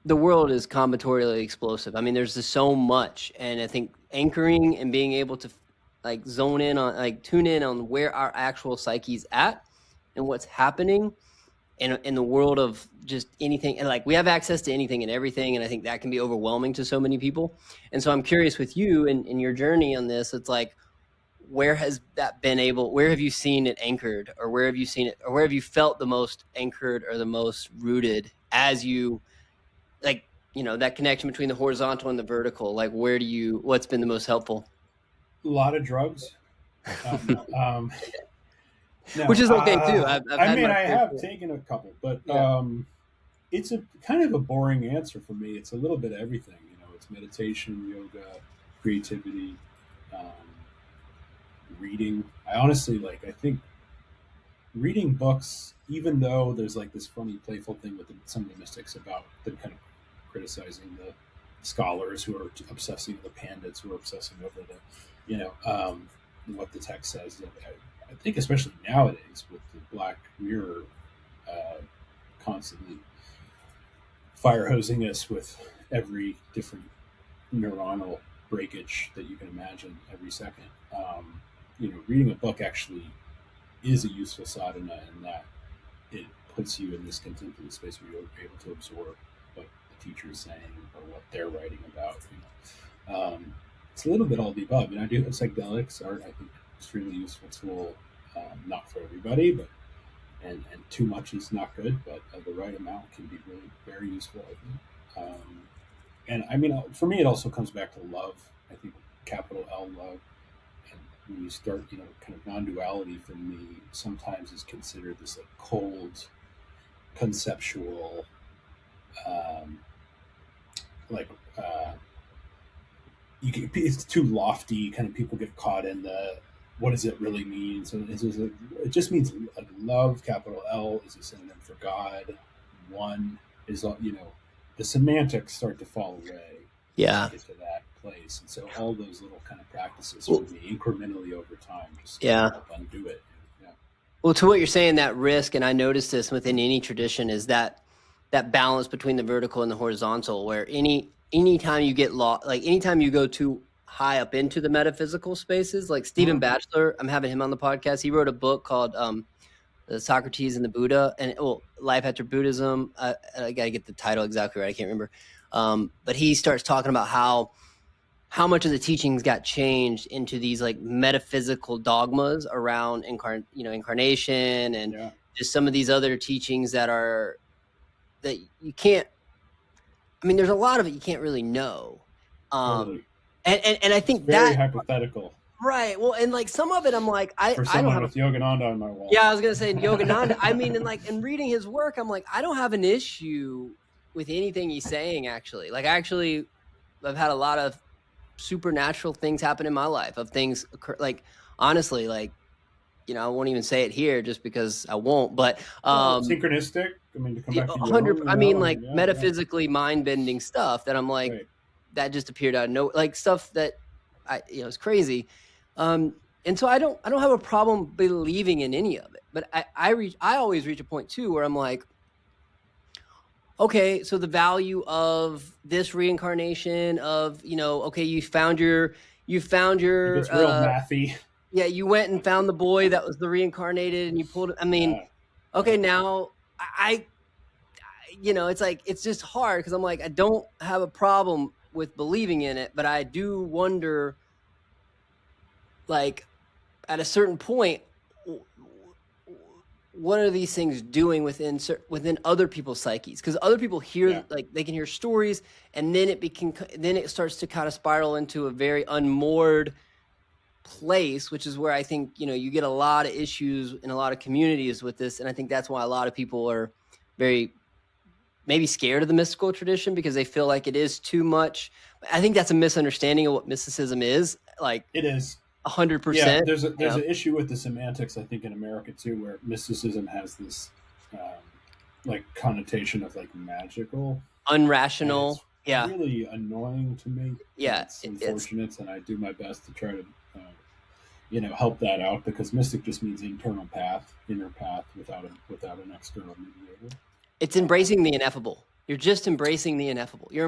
Speaker 1: the world is combinatorially explosive. I mean, there's just so much, and I think anchoring and being able to tune in on where our actual psyche's at and what's happening in the world of just anything, and we have access to anything and everything, and I think that can be overwhelming to so many people. And so I'm curious, with you and in your journey on this, it's like, where have you seen it anchored, or where have you seen it, or where have you felt the most anchored or the most rooted, as you that connection between the horizontal and the vertical? What's been the most helpful?
Speaker 2: A lot of drugs. No,
Speaker 1: which is okay too.
Speaker 2: I have taken a couple, but it's a kind of a boring answer for me. It's a little bit of everything. It's meditation, yoga, creativity, reading. I honestly I think reading books, even though there's this funny, playful thing with some of the mystics about them kind of criticizing the scholars who are obsessing, the pandits who are obsessing over what the text says. I think especially nowadays with the Black Mirror constantly fire hosing us with every different neuronal breakage that you can imagine every second. Reading a book actually is a useful sadhana in that it puts you in this contemplative space where you're able to absorb what the teacher is saying or what they're writing about. It's a little bit all of the above. I do have psychedelics, art. I think extremely useful tool, not for everybody, but and too much is not good, but the right amount can be really very useful, I think. For me, it also comes back to love. I think capital L love. And when you start, kind of non-duality for me sometimes is considered this like cold, conceptual, um, like it's too lofty. Kind of people get caught in the what does it really mean? So it just means like love. Capital L is a synonym for God. One is the semantics start to fall away.
Speaker 1: Yeah.
Speaker 2: To get to that place, and so all those little kind of practices for me incrementally over time just help undo it. Yeah.
Speaker 1: Well, to what you're saying, that risk, and I noticed this within any tradition, is that balance between the vertical and the horizontal, where anytime you get lost, like anytime you go too high up into the metaphysical spaces, like Stephen Batchelor, I'm having him on the podcast. He wrote a book called the Socrates and the Buddha, and Life After Buddhism. I got to get the title exactly right. I can't remember. But he starts talking about how much of the teachings got changed into these like metaphysical dogmas around incarnation and just some of these other teachings that you can't. I mean, there's a lot of it you can't really know.
Speaker 2: Totally.
Speaker 1: And I think
Speaker 2: it's very hypothetical.
Speaker 1: Right. Well, and like some of it, I'm like, I don't have
Speaker 2: with Yogananda on my wall.
Speaker 1: Yeah, I was gonna say Yogananda. I mean, and reading his work, I'm like, I don't have an issue with anything he's saying. Actually, I've had a lot of supernatural things happen in my life. Of things occur, like honestly, like I won't even say it here just because I won't. But
Speaker 2: synchronistic. I mean, to come back to
Speaker 1: 100. I mean, like metaphysically mind-bending stuff that I'm like, that just appeared out of nowhere. Like stuff that it's crazy. And so I don't have a problem believing in any of it, but I always reach a point too where I'm like, okay, so the value of this reincarnation of, okay, you found your,
Speaker 2: it's real mathy.
Speaker 1: Yeah. You went and found the boy that was the reincarnated and you pulled it. I mean, okay, now it's like, it's just hard. Cause I'm like, I don't have a problem with believing in it, but I do wonder, like at a certain point, what are these things doing within other people's psyches? Because other people hear, like they can hear stories, and then it starts to kind of spiral into a very unmoored place, which is where I think you get a lot of issues in a lot of communities with this, and I think that's why a lot of people are very maybe scared of the mystical tradition because they feel like it is too much. I think that's a misunderstanding of what mysticism is. Like
Speaker 2: it is.
Speaker 1: 100%.
Speaker 2: Yeah, there's an issue with the semantics, I think, in America too, where mysticism has this like connotation of like magical,
Speaker 1: unrational.
Speaker 2: It's really annoying to me.
Speaker 1: Yeah,
Speaker 2: it's unfortunate, and I do my best to try to help that out because mystic just means internal path, inner path without an external mediator.
Speaker 1: It's embracing the ineffable. You're just embracing the ineffable. You're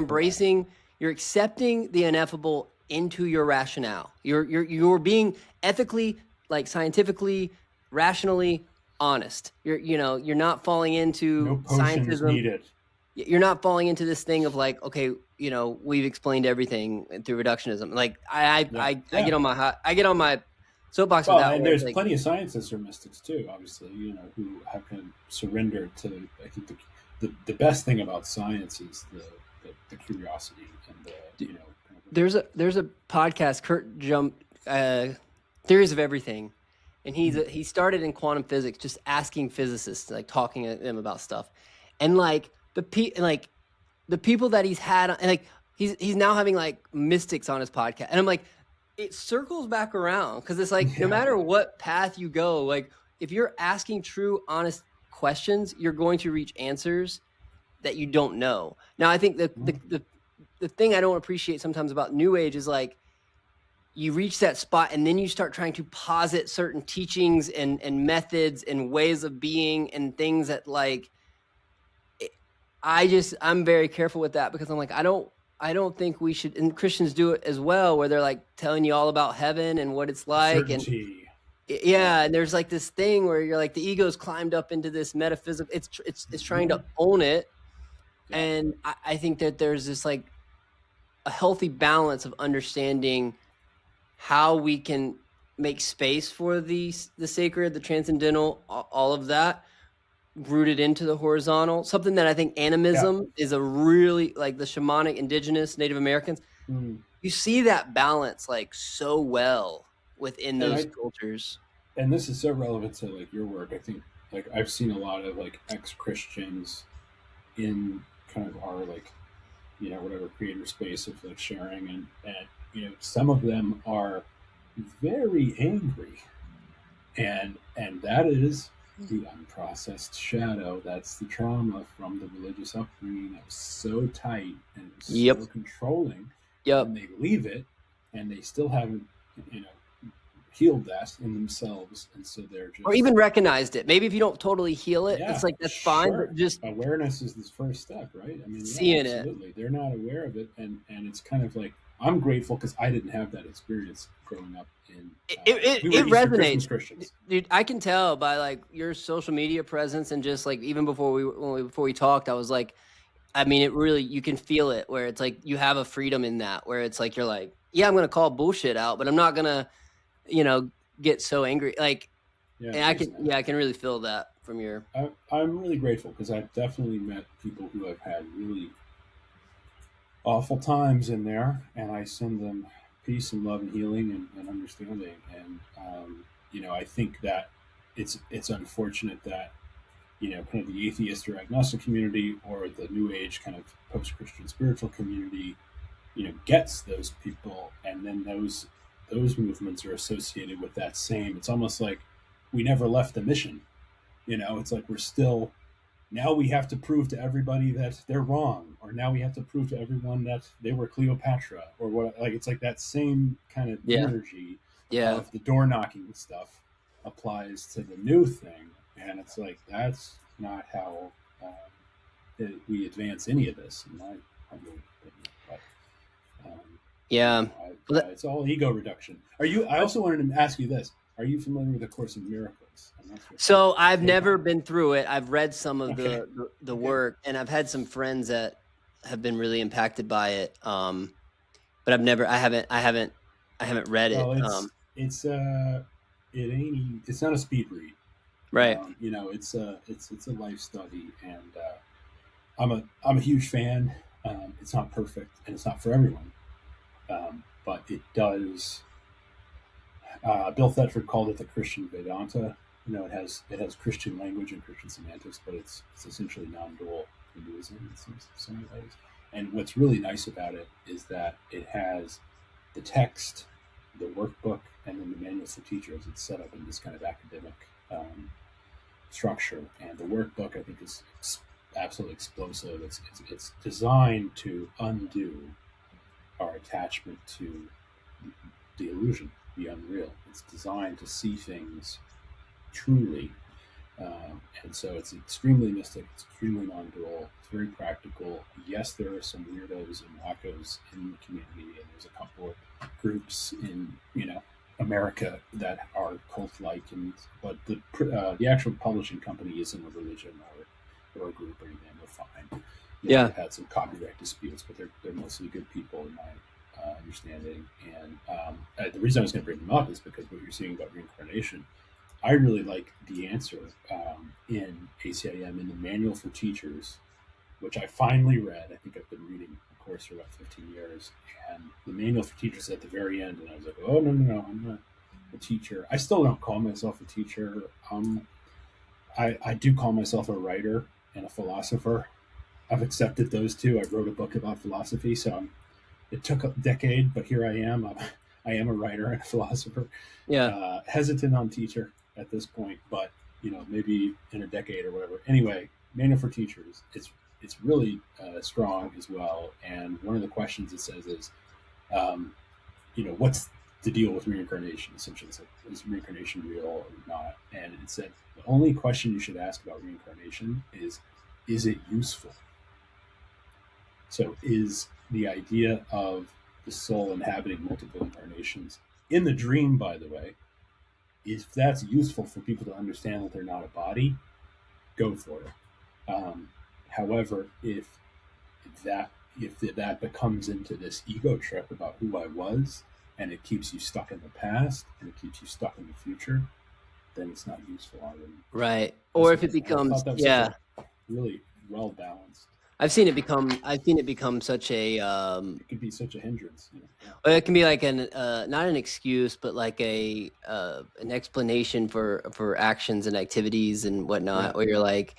Speaker 1: accepting the ineffable into your rationale. You're being ethically, like scientifically, rationally honest. You're not falling into
Speaker 2: no potions
Speaker 1: scientism.
Speaker 2: Needed.
Speaker 1: You're not falling into this thing of like, okay, we've explained everything through reductionism. Like I get on my soapbox with that.
Speaker 2: And there's plenty of scientists who are mystics too, obviously, who have kind of surrendered to. I think the best thing about science is the curiosity and
Speaker 1: There's a podcast, Kurt jumped Theories of Everything, and he started in quantum physics, just asking physicists, like talking to them about stuff, and like the people that he's had, and like he's now having like mystics on his podcast, and I'm like, it circles back around because it's like no matter what path you go, like if you're asking true, honest questions, you're going to reach answers that you don't know. Now, I think the thing I don't appreciate sometimes about New Age is like you reach that spot, and then you start trying to posit certain teachings and methods and ways of being and things that like, I'm very careful with that, because I'm like, I don't think we should, and Christians do it as well, where they're like telling you all about heaven and what it's like.
Speaker 2: Certainty.
Speaker 1: Yeah, and there's like this thing where you're like, the ego's climbed up into this metaphysical, it's trying to own it.
Speaker 2: Yeah.
Speaker 1: And I think that there's this like a healthy balance of understanding how we can make space for the sacred, the transcendental, all of that, rooted into the horizontal. Something that I think animism is a really, like the shamanic, indigenous, Native Americans, you see that balance like so well within those cultures.
Speaker 2: And this is so relevant to like your work. I think like I've seen a lot of like ex-Christians in kind of our like, you know, whatever creator space of like sharing, and you know, some of them are very angry, and that is the unprocessed shadow. That's the trauma from the religious upbringing that was so tight and so controlling. And they leave it, and they still haven't, you know, healed that in themselves, and so they're just,
Speaker 1: or even recognized it. Maybe if you don't totally heal it, it's like, that's fine, but just
Speaker 2: awareness is this first step, right? I mean,
Speaker 1: seeing
Speaker 2: absolutely. They're not aware of it, and it's kind of like, I'm grateful because I didn't have that experience growing up in.
Speaker 1: It resonates, Christians. Dude. I can tell by like your social media presence, and just like even before we talked, I was like, I mean, it really, you can feel it, where it's like you have a freedom in that, where it's like you're like, yeah, I'm gonna call bullshit out, but I'm not gonna, you know, get so angry. Like, and I can really feel that from your.
Speaker 2: I'm really grateful because I've definitely met people who have had really awful times in there, and I send them peace and love and healing and understanding. And you know, I think that it's unfortunate that, you know, kind of the atheist or agnostic community, or the New Age kind of post-Christian spiritual community, you know, gets those people, and then those movements are associated with that same. It's almost like we never left the mission. You know, it's like we're still, now we have to prove to everybody that they're wrong, or now we have to prove to everyone that they were Cleopatra, or what. Like, it's like that same kind of energy of the door knocking stuff applies to the new thing, and it's like, that's not how we advance any of this, in my opinion. But, it's all ego reduction. Are you? I also wanted to ask you this: are you familiar with the Course in Miracles?
Speaker 1: So I've never been through it. I've read some of the work, and I've had some friends that have been really impacted by it. But I haven't read it.
Speaker 2: Well, it's not a speed read,
Speaker 1: right?
Speaker 2: You know, it's a life study, and I'm a huge fan. It's not perfect, and it's not for everyone, but it does. Bill Thetford called it the Christian Vedanta. You know, it has Christian language and Christian semantics, but it's essentially non-dual Hinduism in some ways. And what's really nice about it is that it has the text, the workbook, and then the manuals for teachers. It's set up in this kind of academic structure. And the workbook, I think, is absolutely explosive. It's designed to undo our attachment to the illusion, the unreal. It's designed to see things truly, and so it's extremely mystic. It's extremely non-dual. It's very practical. Yes, there are some weirdos and wackos in the community, and there's a couple of groups in, you know, America that are cult-like, but the actual publishing company isn't a religion or a group or anything. We're fine. They've had some copyright disputes, but they're mostly good people in my understanding. And the reason I was going to bring them up is because what you're saying about reincarnation, I really like the answer in ACIM, in the Manual for Teachers, which I finally read. I think I've been reading a course for about 15 years. And the Manual for Teachers at the very end, and I was like, oh, no, I'm not a teacher. I still don't call myself a teacher. I do call myself a writer and a philosopher. I've accepted those two. I wrote a book about philosophy, so it took a decade, but here I am. I am a writer and a philosopher. Hesitant on teacher at this point, but, you know, maybe in a decade or whatever. Anyway, Manual for Teachers, it's really strong as well. And one of the questions it says is, you know, what's to deal with reincarnation. Essentially, it's like, is reincarnation real or not? And it said the only question you should ask about reincarnation is it useful? So, is the idea of the soul inhabiting multiple incarnations in the dream, by the way, if that's useful for people to understand that they're not a body, go for it. However, if that becomes into this ego trip about who I was, and it keeps you stuck in the past and it keeps you stuck in the future, then it's not useful. I wouldn't.
Speaker 1: Right. Or if it
Speaker 2: I
Speaker 1: becomes,
Speaker 2: thought that was such
Speaker 1: yeah,
Speaker 2: a really well balanced.
Speaker 1: I've seen it become such a,
Speaker 2: It could be such a hindrance. Yeah.
Speaker 1: well, it can be like an, not an excuse, but like an explanation for actions and activities and whatnot,
Speaker 2: Yeah.
Speaker 1: where you're like,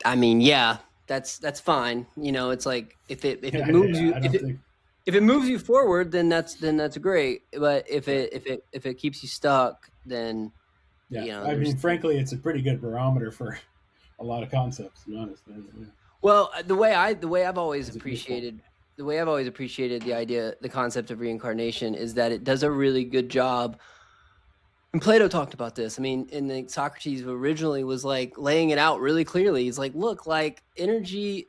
Speaker 1: I mean, yeah, that's fine. You know, it's like if it moves you,
Speaker 2: I don't think.
Speaker 1: if it moves you forward, then that's great. But if it keeps you stuck, then
Speaker 2: Yeah,
Speaker 1: you know,
Speaker 2: I mean, frankly, it's a pretty good barometer for a lot of concepts. To be honest. Yeah.
Speaker 1: well, the way I've always
Speaker 2: Is it useful?
Speaker 1: appreciated the idea, the concept of reincarnation is that it does a really good job. And Plato talked about this. I mean, and like Socrates originally was like laying it out really clearly. He's like, look, like energy,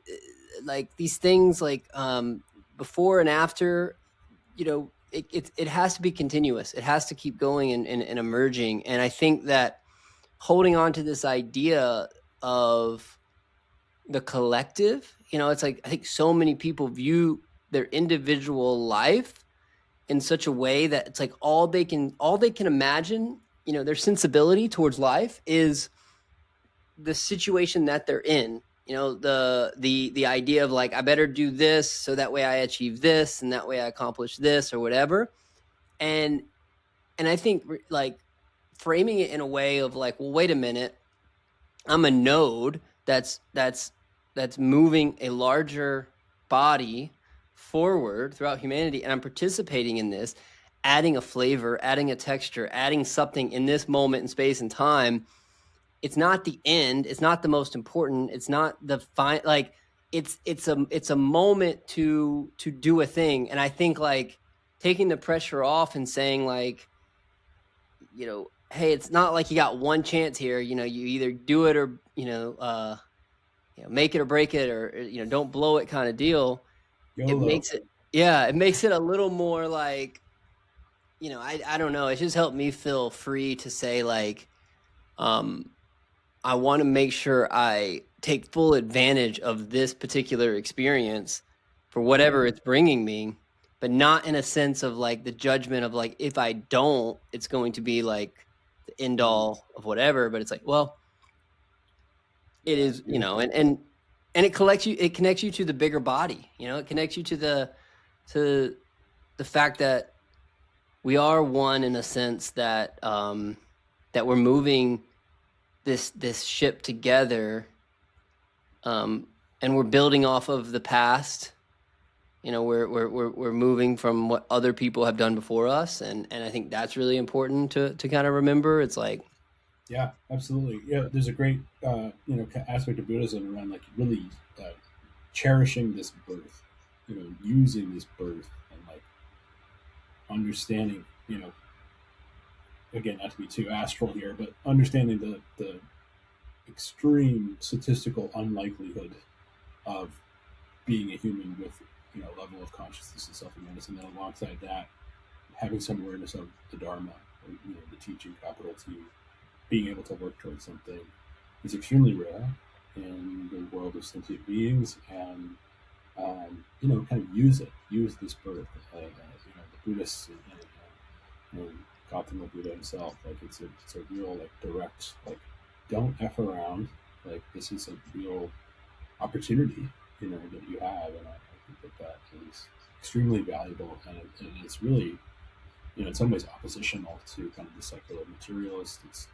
Speaker 1: like these things, like before and after, you know, it has to be continuous. It has to keep going and emerging. And I think that holding on to this idea of the collective, you know, it's like I think so many people view their individual life in such a way that it's like all they can imagine, you know, their sensibility towards life is the situation that they're in. You know, the idea of like, I better do this so that way I achieve this and that way I accomplish this or whatever. And I think like framing it in a way of like, well, wait a minute, I'm a node that's moving a larger body forward throughout humanity, and I'm participating in this, adding a flavor, adding a texture, adding something in this moment in space and time. It's not the end. It's not the most important. It's not the like it's a moment to do a thing. And I think like taking the pressure off and saying like, you know, hey, it's not like you got one chance here. You know, you either do it or make it or break it, or you know, don't blow it kind of deal. It
Speaker 2: YOLO.
Speaker 1: makes it, yeah, it makes it a little more like, you know, I don't know. It's just helped me feel free to say like, I want to make sure I take full advantage of this particular experience for whatever it's bringing me, but not in a sense of like the judgment of like, if I don't, it's going to be like the end all of whatever. But it's like, well, it is, you know, and it connects you to the bigger body, you know, it connects you to the fact that we are one in a sense that, that we're moving this ship together, and we're building off of the past. You know, we're moving from what other people have done before us, and I think that's really important to kind of remember. It's like,
Speaker 2: Yeah, absolutely. Yeah, there's a great aspect of Buddhism around like really cherishing this birth, using this birth and like understanding, again, not to be too astral here, but understanding the extreme statistical unlikelihood of being a human with level of consciousness and self-awareness, and then alongside that, having some awareness of the Dharma, or, the teaching, capital T, being able to work towards something is extremely rare in the world of sentient beings, and kind of use this birth. The Buddhists and Gautama Buddha himself, like it's a real like direct like don't f around, like this is a real opportunity that you have, and I think that is extremely valuable, and it's really in some ways oppositional to kind of the secular materialist. It's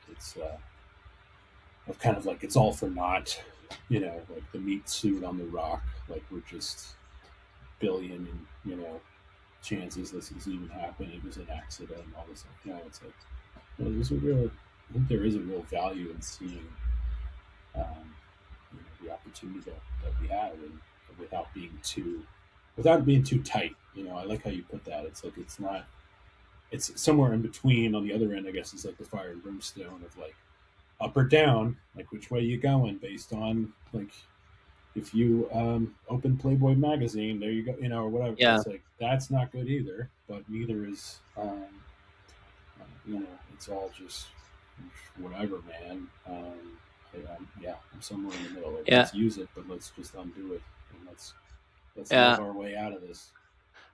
Speaker 2: of kind of like it's all for naught, like the meat suit on the rock, like we're just billion and chances this is even happening. It was an accident and all this stuff. It's like there's a real. I think there is a real value in seeing the opportunity that we have, and without being too tight. I like how you put that. It's like it's not. it's somewhere in between. On the other end, I guess, is like the fire and brimstone of like up or down, like which way you going based on like if you open Playboy magazine, there you go, or whatever.
Speaker 1: Yeah.
Speaker 2: It's like that's not good either, but neither is it's all just whatever, man. Yeah, I'm somewhere in the middle. Like,
Speaker 1: Yeah.
Speaker 2: let's use it, but let's just undo it, and let's love
Speaker 1: Yeah.
Speaker 2: our way out of this.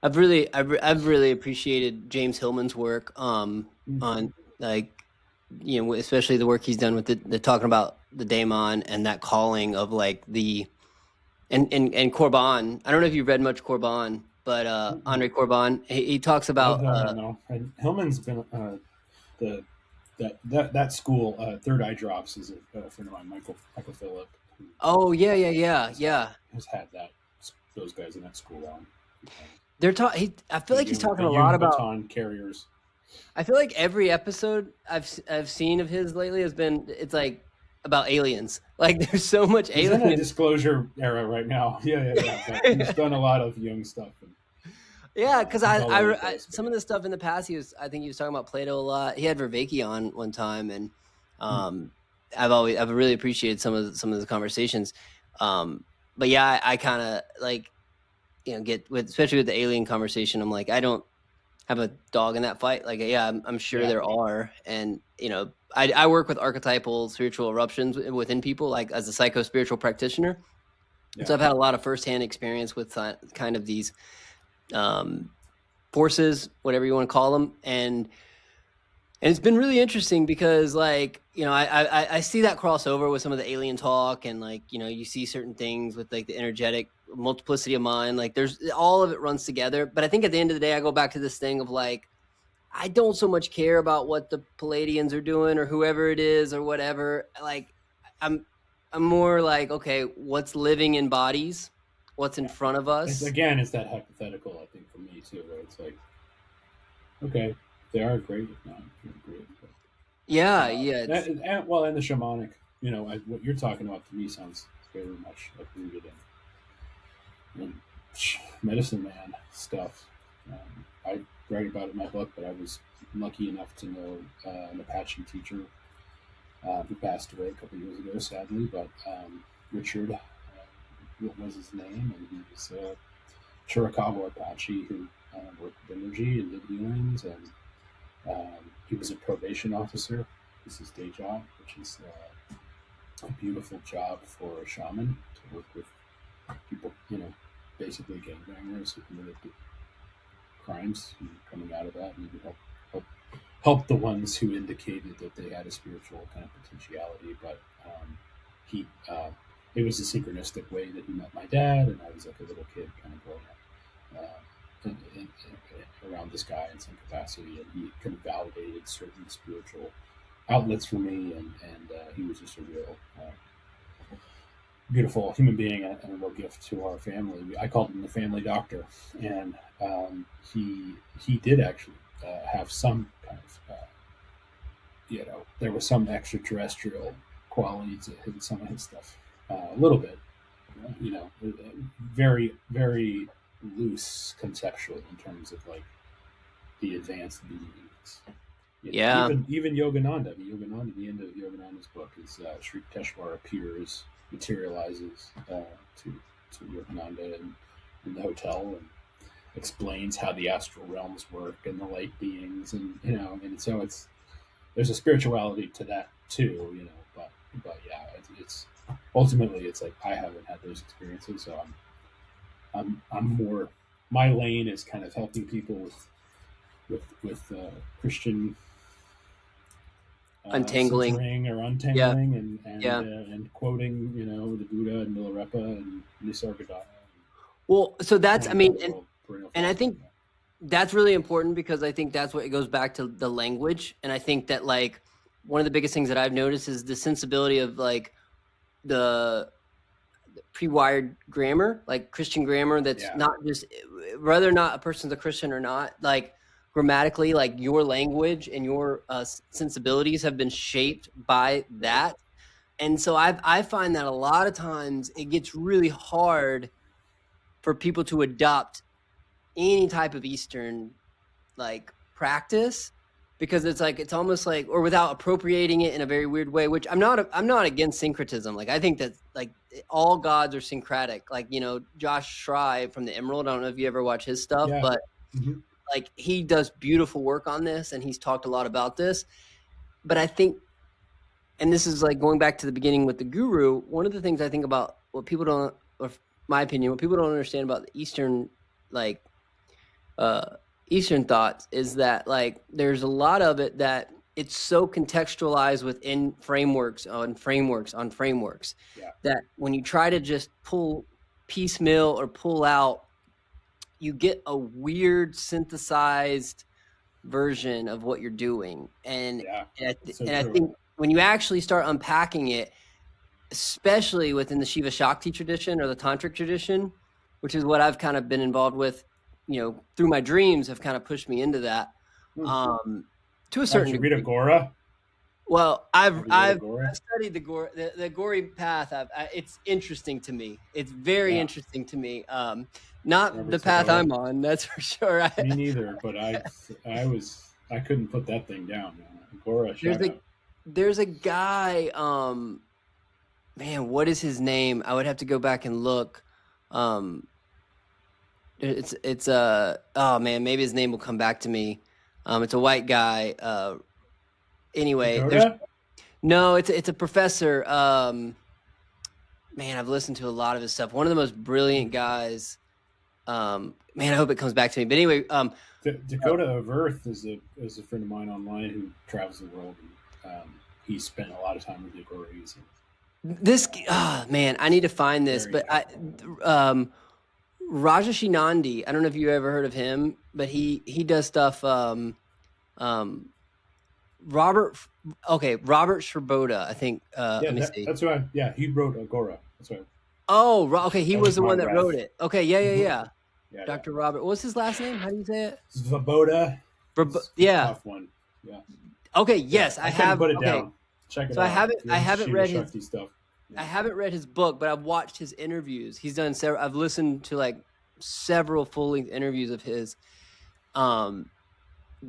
Speaker 1: I've really appreciated James Hillman's work
Speaker 2: Mm-hmm.
Speaker 1: on like especially the work he's done with the talking about the daemon and that calling of like the and Corban. I don't know if you've read much Corban, but
Speaker 2: Mm-mm.
Speaker 1: Andre Corban, he talks about
Speaker 2: No. And Hillman's been the that school. Third Eye Drops is a friend of mine, Michael Phillip, who
Speaker 1: oh yeah
Speaker 2: has
Speaker 1: yeah.
Speaker 2: had that those guys in that school on.
Speaker 1: They're talking. I feel like he's
Speaker 2: The
Speaker 1: talking a lot
Speaker 2: Jung
Speaker 1: about.
Speaker 2: baton carriers.
Speaker 1: I feel like every episode I've seen of his lately has been it's like about aliens. Like there's so much
Speaker 2: He's in a
Speaker 1: alien.
Speaker 2: disclosure era right now. Yeah. But he's done a lot of Jung stuff. And,
Speaker 1: Yeah, because
Speaker 2: he's all over the place.
Speaker 1: some of the stuff in the past I think he was talking about Plato a lot. He had Vervaeke on one time, and
Speaker 2: Hmm.
Speaker 1: I've really appreciated some of the conversations. But yeah, I kind of like get with especially with the alien conversation. I'm like I don't have a dog in that fight. Like yeah, I'm sure
Speaker 2: Yeah.
Speaker 1: there are, and I work with archetypal spiritual eruptions within people, like as a psycho spiritual practitioner.
Speaker 2: Yeah.
Speaker 1: So I've had a lot of firsthand experience with kind of these forces, whatever you want to call them, and it's been really interesting because like I see that crossover with some of the alien talk, and like you see certain things with like the energetic multiplicity of mind. Like there's all of it runs together, but I think at the end of the day, I go back to this thing of like I don't so much care about what the Palladians are doing or whoever it is or whatever. Like I'm I'm more like okay, what's living in bodies, what's in
Speaker 2: Yeah.
Speaker 1: front of us.
Speaker 2: It's that hypothetical, I think, for me, too, where it's like, okay, they are great, if not great.
Speaker 1: Yeah, yeah, it's
Speaker 2: And the shamanic, what you're talking about to me sounds very much like rooted in medicine man stuff. I write about it in my book, but I was lucky enough to know an Apache teacher who passed away a couple years ago, sadly. But Richard, what was his name? And he was a Chiricahua Apache who worked with energy and did healings. And he was a probation officer. This is his day job, which is a beautiful job for a shaman to work with people, basically gangbangers who committed crimes and coming out of that, and help help the ones who indicated that they had a spiritual kind of potentiality. But he, it was a synchronistic way that he met my dad, and I was like a little kid, kind of growing up around this guy in some capacity, and he kind of validated certain spiritual outlets for me, and he was just a real beautiful human being and a real gift to our family. I called him the family doctor, and he did actually have some kind of there was some extraterrestrial quality to some of his stuff, a little bit, very very loose conceptual in terms of like the advanced beings.
Speaker 1: yeah.
Speaker 2: Even Yogananda. I mean, Yogananda. The end of Yogananda's book is Sri Teshwar appears, materializes to Yogananda in the hotel and explains how the astral realms work and the light beings, and and so there's a spirituality to that too, but yeah, it's ultimately it's like I haven't had those experiences, so I'm more my lane is kind of helping people with Christian
Speaker 1: Untangling.
Speaker 2: centering or
Speaker 1: Yeah,
Speaker 2: untangling
Speaker 1: yeah.
Speaker 2: and quoting the Buddha and Milarepa and Nisargadatta
Speaker 1: Well, so
Speaker 2: and
Speaker 1: that's I
Speaker 2: Plant of
Speaker 1: mean,
Speaker 2: the World, perennial
Speaker 1: and I
Speaker 2: philosophy.
Speaker 1: think that's really important because I think that's what it goes back to the language, and I think that like one of the biggest things that I've noticed is the sensibility of like the pre-wired grammar, like Christian grammar that's
Speaker 2: Yeah.
Speaker 1: not just whether or not a person's a Christian or not, like grammatically, like your language and your sensibilities have been shaped by
Speaker 2: Right.
Speaker 1: that. And so I find that a lot of times it gets really hard for people to adopt any type of Eastern like practice, because it's like, it's almost like, or without appropriating it in a very weird way, which I'm not against syncretism. Like, I think that like all gods are syncretic. Like, you know, Josh Schrei from the Emerald, I don't know if you ever watch his stuff,
Speaker 2: Yeah.
Speaker 1: but like he does beautiful work on this, and he's talked a lot about this. But I think, and this is like going back to the beginning with the guru, one of the things I think about what people don't, or my opinion, what people don't understand about the Eastern, like Eastern thoughts, is that like there's a lot of it that it's so contextualized within frameworks on frameworks on frameworks, that when you try to just pull piecemeal or pull out, you get a weird synthesized version of what you're doing. And I think when you actually start unpacking it, especially within the Shiva Shakti tradition or the tantric tradition, which is what I've kind of been involved with, you know, through my dreams, have kind of pushed me into that. To a certain degree.
Speaker 2: Did you read Agora?
Speaker 1: Well, I've studied the Gori path. It's interesting to me. It's very interesting to me. Not the path I'm on, that's for sure.
Speaker 2: Me neither, but I couldn't put that thing down. Agora.
Speaker 1: There's a guy. Man, what is his name? I would have to go back and look. It's oh man, maybe his name will come back to me. It's a white guy. Anyway, it's a professor. Man, I've listened to a lot of his stuff. One of the most brilliant guys. Man, I hope it comes back to me. But anyway,
Speaker 2: Dakota of Earth is a friend of mine online who travels the world. And, he spent a lot of time with the Agoras.
Speaker 1: This, man, I need to find this. But Rajesh Nandi, I don't know if you ever heard of him, but he does stuff. Robert Shroboda, I think. Let me see.
Speaker 2: That's why. Yeah, he wrote Agora. That's right.
Speaker 1: Oh, okay. He was the one that wrote it. Okay, yeah. Dr. Robert. What's his last name? How do you say it?
Speaker 2: Svoboda.
Speaker 1: Yeah.
Speaker 2: Tough one. Yeah.
Speaker 1: Okay. Yes, I have.
Speaker 2: Put it down. Check it out.
Speaker 1: I haven't read his
Speaker 2: stuff. Yeah.
Speaker 1: I haven't read his book, but I've watched his interviews. He's done several. I've listened to like several full-length interviews of his.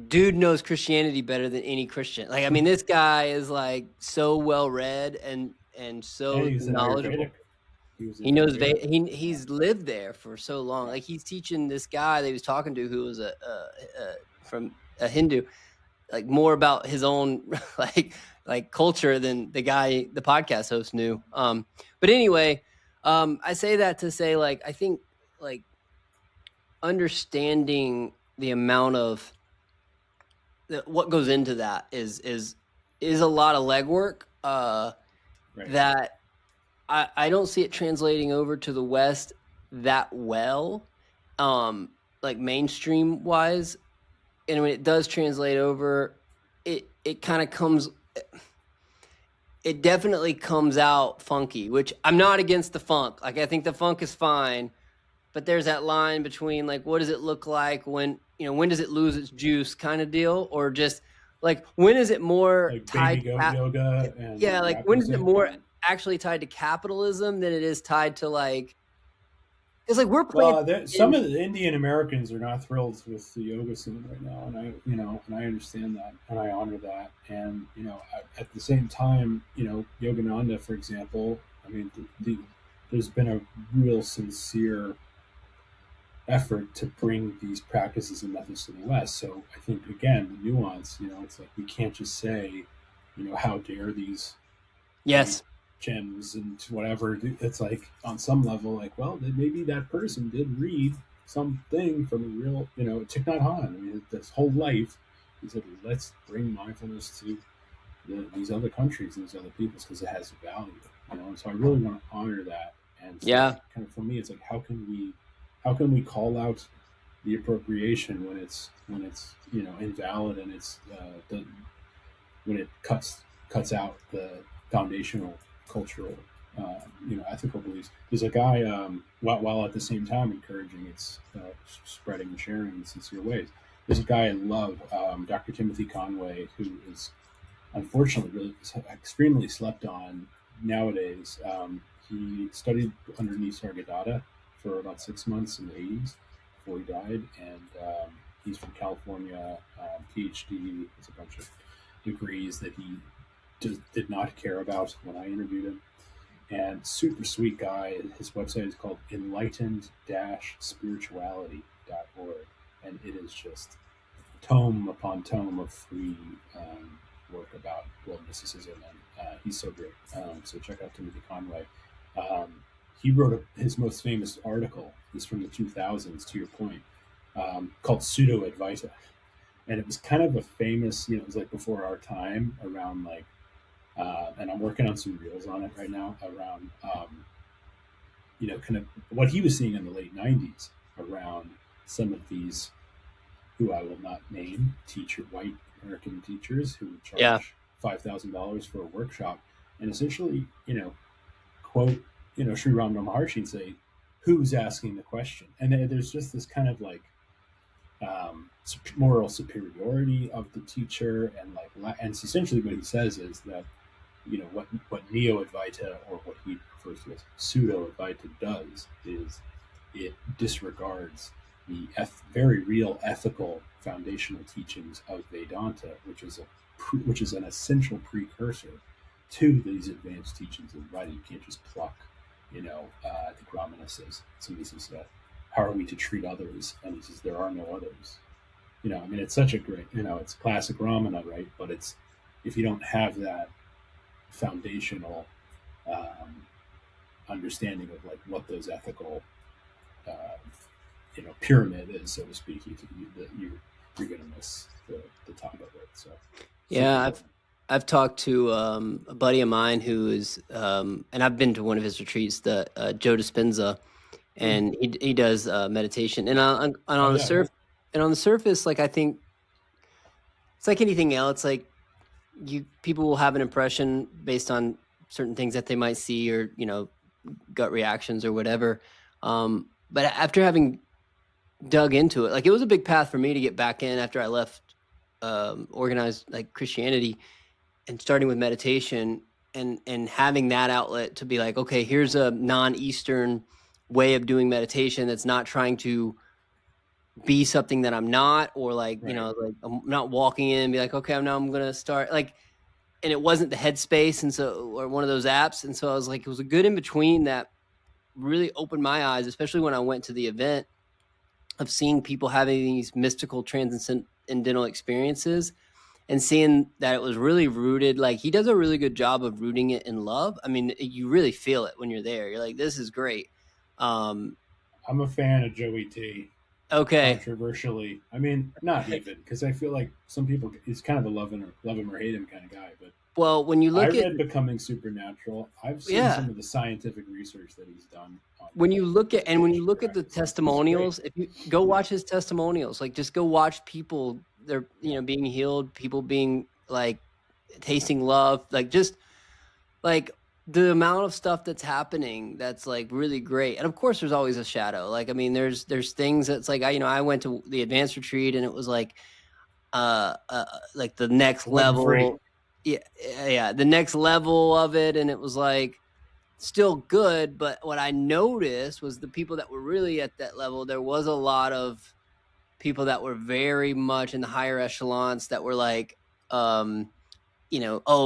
Speaker 1: Dude knows Christianity better than any Christian. Like, I mean, this guy is like so well read and so knowledgeable. He knows he's lived there for so long. Like, he's teaching this guy that he was talking to, who was from a Hindu, like more about his own like culture than the podcast host knew. But anyway, I say that to say, like, I think like understanding the amount of what goes into that is a lot of legwork that I don't see it translating over to the West that well, like mainstream wise. And when it does translate over, it kind of comes, it definitely comes out funky, which I'm not against the funk. Like, I think the funk is fine, but there's that line between like, what does it look like when, you know, when does it lose its juice kind of deal? Or just like, when is it more
Speaker 2: like
Speaker 1: tied
Speaker 2: to yoga? And
Speaker 1: like, when is it more actually tied to capitalism than it is tied to like, it's like we're playing.
Speaker 2: Some of the Indian Americans are not thrilled with the yoga scene right now, and I understand that, and I honor that, and at the same time, Yogananda, for example, I mean, there's been a real sincere effort to bring these practices and methods to the West. So I think, again, the nuance, it's like we can't just say, how dare these gems and whatever. It's like, on some level, like, well, maybe that person did read something from a real, Thich Nhat Hanh. I mean, this whole life, he said, let's bring mindfulness to these other countries and these other peoples because it has value, And so I really want to honor that. And so kind of for me, it's like, how can we call out the appropriation when it's invalid and it's when it cuts out the foundational cultural ethical beliefs. There's a guy while at the same time encouraging its spreading and sharing in sincere ways. There's a guy I love, Dr. Timothy Conway, who is unfortunately really extremely slept on nowadays. He studied underneath Sargadatta for about 6 months in the 80s before he died, and He's from California, PhD. Has a bunch of degrees that he did not care about when I interviewed him. And super sweet guy. His website is called enlightened-spirituality.org. And it is just tome upon tome of free work about world mysticism. And he's so great. So check out Timothy Conway. He wrote his most famous article, this from the 2000s, to your point, called Pseudo Advaita. And it was kind of a famous, it was like before our time around like, and I'm working on some reels on it right now around, kind of what he was seeing in the late 90s around some of these, who I will not name, white American teachers who would charge $5,000 for a workshop and essentially, quote, Sri Ramana Maharshi and say, who's asking the question? And then there's just this kind of like moral superiority of the teacher, and and essentially what he says is that, what Neo-Advaita, or what he refers to as Pseudo-Advaita, does is it disregards the very real ethical foundational teachings of Vedanta, which is an essential precursor to these advanced teachings of Advaita. You can't just pluck, I think Ramana says, somebody says, how are we to treat others? And he says, there are no others. It's such a great, it's classic Ramana, right? But it's, if you don't have that foundational understanding of like what those ethical pyramid is, so to speak, you're going to miss the top of it. So
Speaker 1: yeah, I've talked to a buddy of mine who is, and I've been to one of his retreats, the Joe Dispenza, and he does meditation, and on the surface, like I think it's like anything else, like people will have an impression based on certain things that they might see, or gut reactions or whatever. But after having dug into it, like it was a big path for me to get back in after I left organized like Christianity, and starting with meditation and having that outlet to be like, okay, here's a non-Eastern way of doing meditation that's not trying to be something that I'm not, or like,
Speaker 2: right.
Speaker 1: Like I'm not walking in and be like, okay, I'm going to start like, and it wasn't the Headspace. And so, or one of those apps. And so I was like, it was a good in between that really opened my eyes, especially when I went to the event, of seeing people having these mystical transcendental experiences and seeing that it was really rooted. Like he does a really good job of rooting it in love. I mean, you really feel it when you're there. You're like, this is great.
Speaker 2: I'm a fan of Joey T.
Speaker 1: Okay.
Speaker 2: Controversially, not even, because I feel like some people, he's kind of a love him or hate him kind of guy. But
Speaker 1: when you look
Speaker 2: at Becoming Supernatural, I've seen some of the scientific research that he's done.
Speaker 1: When you look at the testimonials, if you go watch his testimonials, like just go watch people, they're being healed, people being like tasting love, like just like the amount of stuff that's happening, that's like really great. And of course there's always a shadow. Like, there's things that's like, I went to the advanced retreat and it was like the next level. Yeah. The next level of it. And it was like still good. But what I noticed was the people that were really at that level, there was a lot of people that were very much in the higher echelons that were like, oh,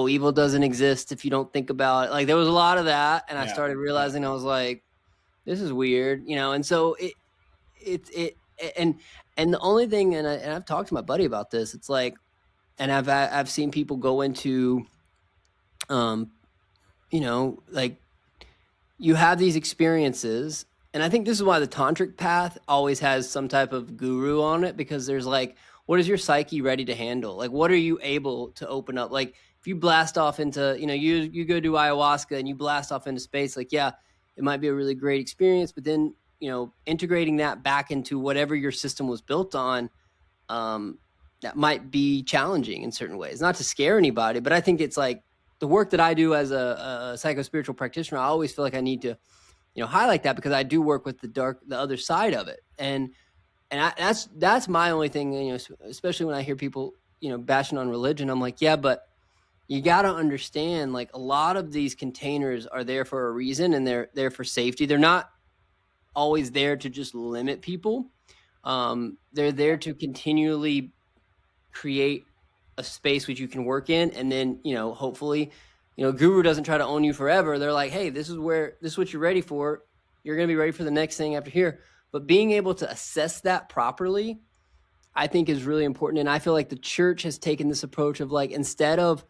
Speaker 1: evil doesn't exist if you don't think about it. Like there was a lot of that. And I started realizing, I was like, this is weird, and so and the only thing, and I've talked to my buddy about this, it's like, and I've seen people go into, like you have these experiences. And I think this is why the tantric path always has some type of guru on it, because there's like, what is your psyche ready to handle? Like, what are you able to open up? Like, if you blast off into, you go do ayahuasca and you blast off into space, like, yeah, it might be a really great experience, but then, integrating that back into whatever your system was built on, that might be challenging in certain ways. Not to scare anybody, but I think it's like the work that I do as a psycho-spiritual practitioner, I always feel like I need to, highlight that, because I do work with the other side of it. And that's my only thing, especially when I hear people, bashing on religion. I'm like, yeah, but you got to understand, like a lot of these containers are there for a reason, and they're there for safety. They're not always there to just limit people. They're there to continually create a space which you can work in, and then hopefully, guru doesn't try to own you forever. They're like, hey, this is what you're ready for. You're going to be ready for the next thing after here. But being able to assess that properly, I think, is really important. And I feel like the church has taken this approach of like, instead of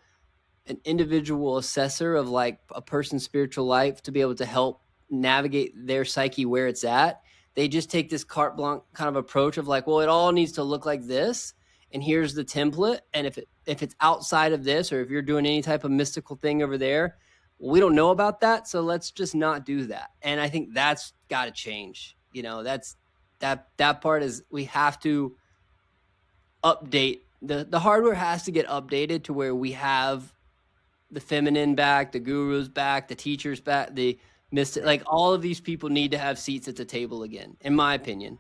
Speaker 1: an individual assessor of like a person's spiritual life to be able to help navigate their psyche where it's at, they just take this carte blanche kind of approach of like, well, it all needs to look like this, and here's the template. And if it's outside of this, or if you're doing any type of mystical thing over there, we don't know about that, so let's just not do that. And I think that's got to change. That's that part is, we have to update the hardware has to get updated to where we have the feminine back, the gurus back, the teachers back, the mystic, like all of these people need to have seats at the table again, in my opinion.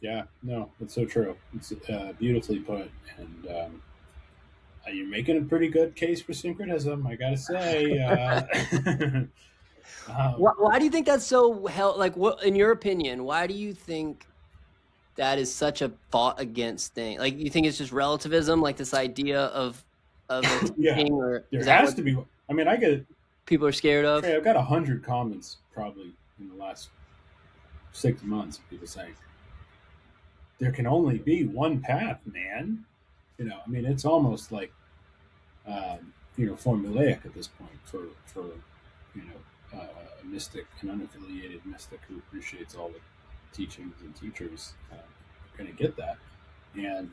Speaker 2: Yeah, no, it's so true. It's beautifully put, and you're making a pretty good case for syncretism, I gotta say.
Speaker 1: Why do you think that's so like, what, in your opinion, why do you think that is such a fought against thing? Like, you think it's just relativism, like this idea of a
Speaker 2: yeah,
Speaker 1: teaching, or
Speaker 2: there
Speaker 1: is that
Speaker 2: has
Speaker 1: what
Speaker 2: to be. I mean, I get
Speaker 1: people are scared of?
Speaker 2: I've got 100 comments probably in the last 6 months of people saying there can only be one path, man. I mean, it's almost like formulaic at this point for a mystic, an unaffiliated mystic who appreciates all the teachings and teachers are going to get that. And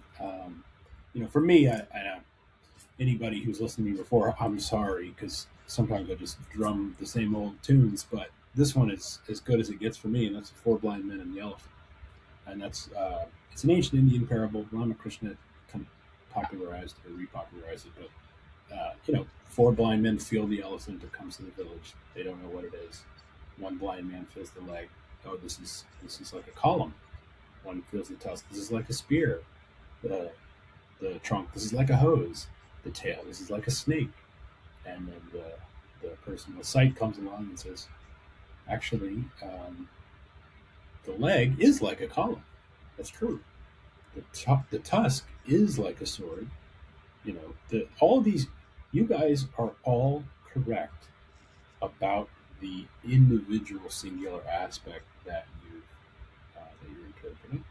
Speaker 2: for me, I know anybody who's listened to me before, I'm sorry, because sometimes I just drum the same old tunes, but this one is as good as it gets for me, and that's the Four Blind Men and the Elephant. And that's it's an ancient Indian parable. Ramakrishna kind of popularized it or repopularized it, but four blind men feel the elephant that comes to the village. They don't know what it is. One blind man feels the leg. Oh, this is like a column. One feels the tusk. This is like a spear. The trunk. This is like a hose. The tail. This is like a snake. And then the person with sight comes along and says, actually, the leg is like a column. That's true. The tusk is like a sword. All these, you guys are all correct about the individual singular aspect that you're interpreting,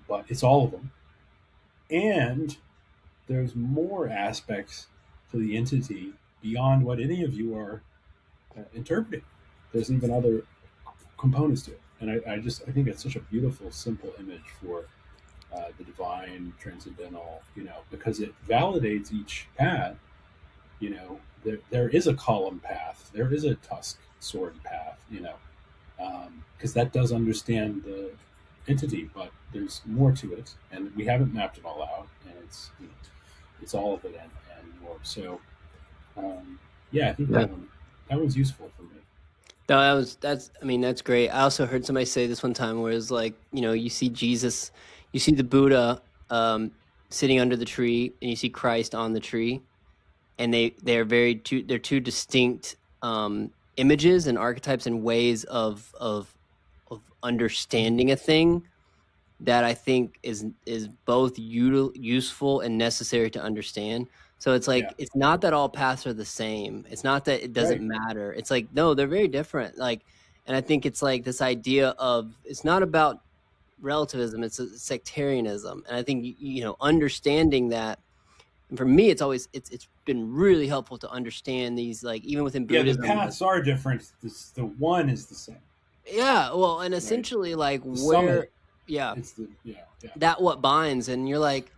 Speaker 2: but it's all of them. And there's more aspects to the entity beyond what any of you are interpreting. There's even other components to it, and I think it's such a beautiful, simple image for the divine, transcendental, because it validates each path. There is a column path, there is a tusk sword path, because that does understand the entity, but there's more to it, and we haven't mapped it all out, and it's all of it and more. So, yeah, I think
Speaker 1: Yeah.
Speaker 2: that one's useful for me.
Speaker 1: No, that's great. I also heard somebody say this one time where it's like, you see Jesus, you see the Buddha sitting under the tree, and you see Christ on the tree, and they're two distinct images and archetypes and ways of understanding a thing that I think is both useful and necessary to understand. So it's like, it's not that all paths are the same. It's not that it doesn't matter. It's like, no, they're very different. Like, and I think it's like this idea of, it's not about relativism, it's a sectarianism. And I think, understanding that, and for me, it's been really helpful to understand these, like, even within Buddhism.
Speaker 2: Yeah, the paths are different. The one is the same.
Speaker 1: Yeah, well, and essentially, like,
Speaker 2: the
Speaker 1: where,
Speaker 2: summit,
Speaker 1: yeah,
Speaker 2: it's
Speaker 1: that what binds, and you're like,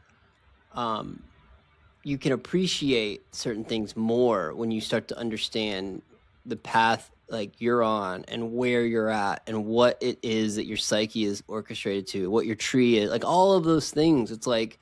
Speaker 1: you can appreciate certain things more when you start to understand the path like you're on, and where you're at, and what it is that your psyche is orchestrated to, what your tree is, like all of those things. It's like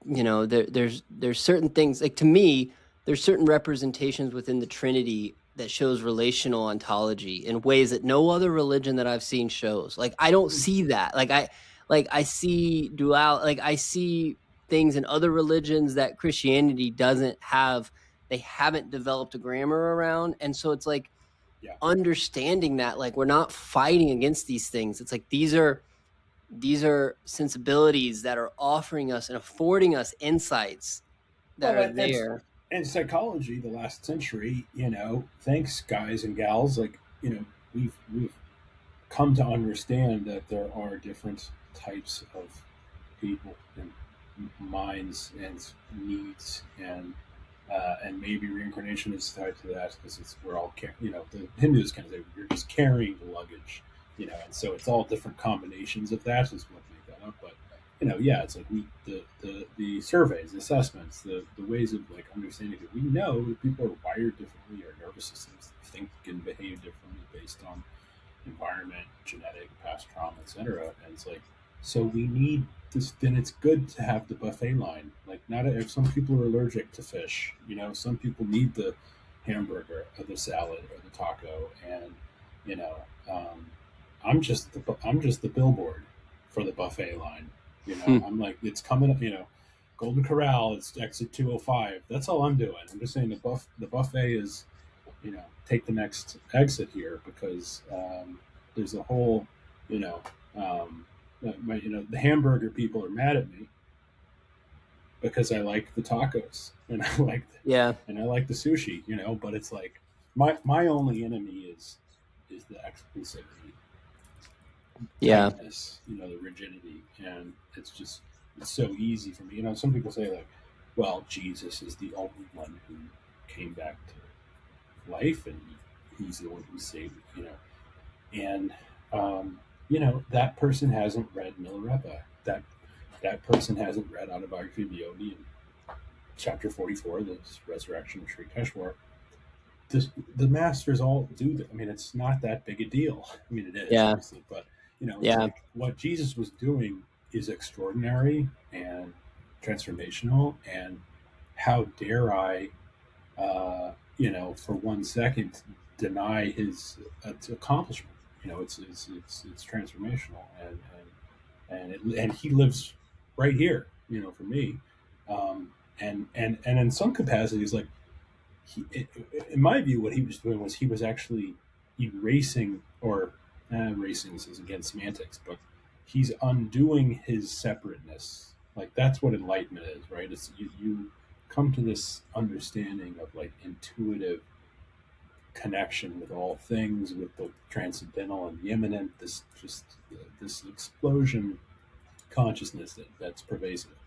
Speaker 1: there's certain things, like, to me, there's certain representations within the Trinity that shows relational ontology in ways that no other religion that I've seen shows. Like, I don't see that. I see dual, like I see things in other religions that Christianity doesn't have. They haven't developed a grammar around. And so it's like, understanding that, like, we're not fighting against these things. It's like, these are these are sensibilities that are offering us and affording us insights that
Speaker 2: Well,
Speaker 1: are
Speaker 2: it's
Speaker 1: there.
Speaker 2: in psychology, the last century, thanks guys and gals, like, we've come to understand that there are different types of people and minds and needs, and maybe reincarnation is tied to that because we're all the Hindus kind of say you're just carrying the luggage, and so it's all different combinations of that is what make that up. But yeah, it's like the surveys, the assessments, the ways of like understanding it. We know that people are wired differently, our nervous systems think and behave differently based on environment, genetic, past trauma, etc. And it's like, so we need this. Then it's good to have the buffet line. Like, not if some people are allergic to fish, some people need the hamburger or the salad or the taco, and you know, um, I'm just the billboard for the buffet line.
Speaker 1: Hmm.
Speaker 2: I'm like, it's coming up. Golden Corral. It's exit 205. That's all I'm doing. I'm just saying the buffet is take the next exit here because there's a whole, you know, the hamburger people are mad at me because I like the tacos and
Speaker 1: Yeah.
Speaker 2: I like the sushi, but it's like my only enemy is the exclusivity,
Speaker 1: Yeah.
Speaker 2: tightness, the rigidity, and it's so easy for me. Some people say like, well, Jesus is the only one who came back to life and he's the one who saved, and that person hasn't read Milarepa. That person hasn't read Autobiography of Yogi in chapter 44, the resurrection of Sri Keshwar. The masters all do that. I mean, it's not that big a deal. I mean, it is
Speaker 1: Yeah.
Speaker 2: obviously, but it's
Speaker 1: Yeah.
Speaker 2: like what Jesus was doing is extraordinary and transformational. And how dare I, for 1 second, deny his accomplishment? It's transformational, and he lives right here. For me, and in some capacities, like in my view, what he was doing was he was actually erasing or erasing. This is again semantics, but he's undoing his separateness. Like that's what enlightenment is, right? It's you come to this understanding of like intuitive connection with all things, with the transcendental and the immanent. This explosion consciousness that's pervasive,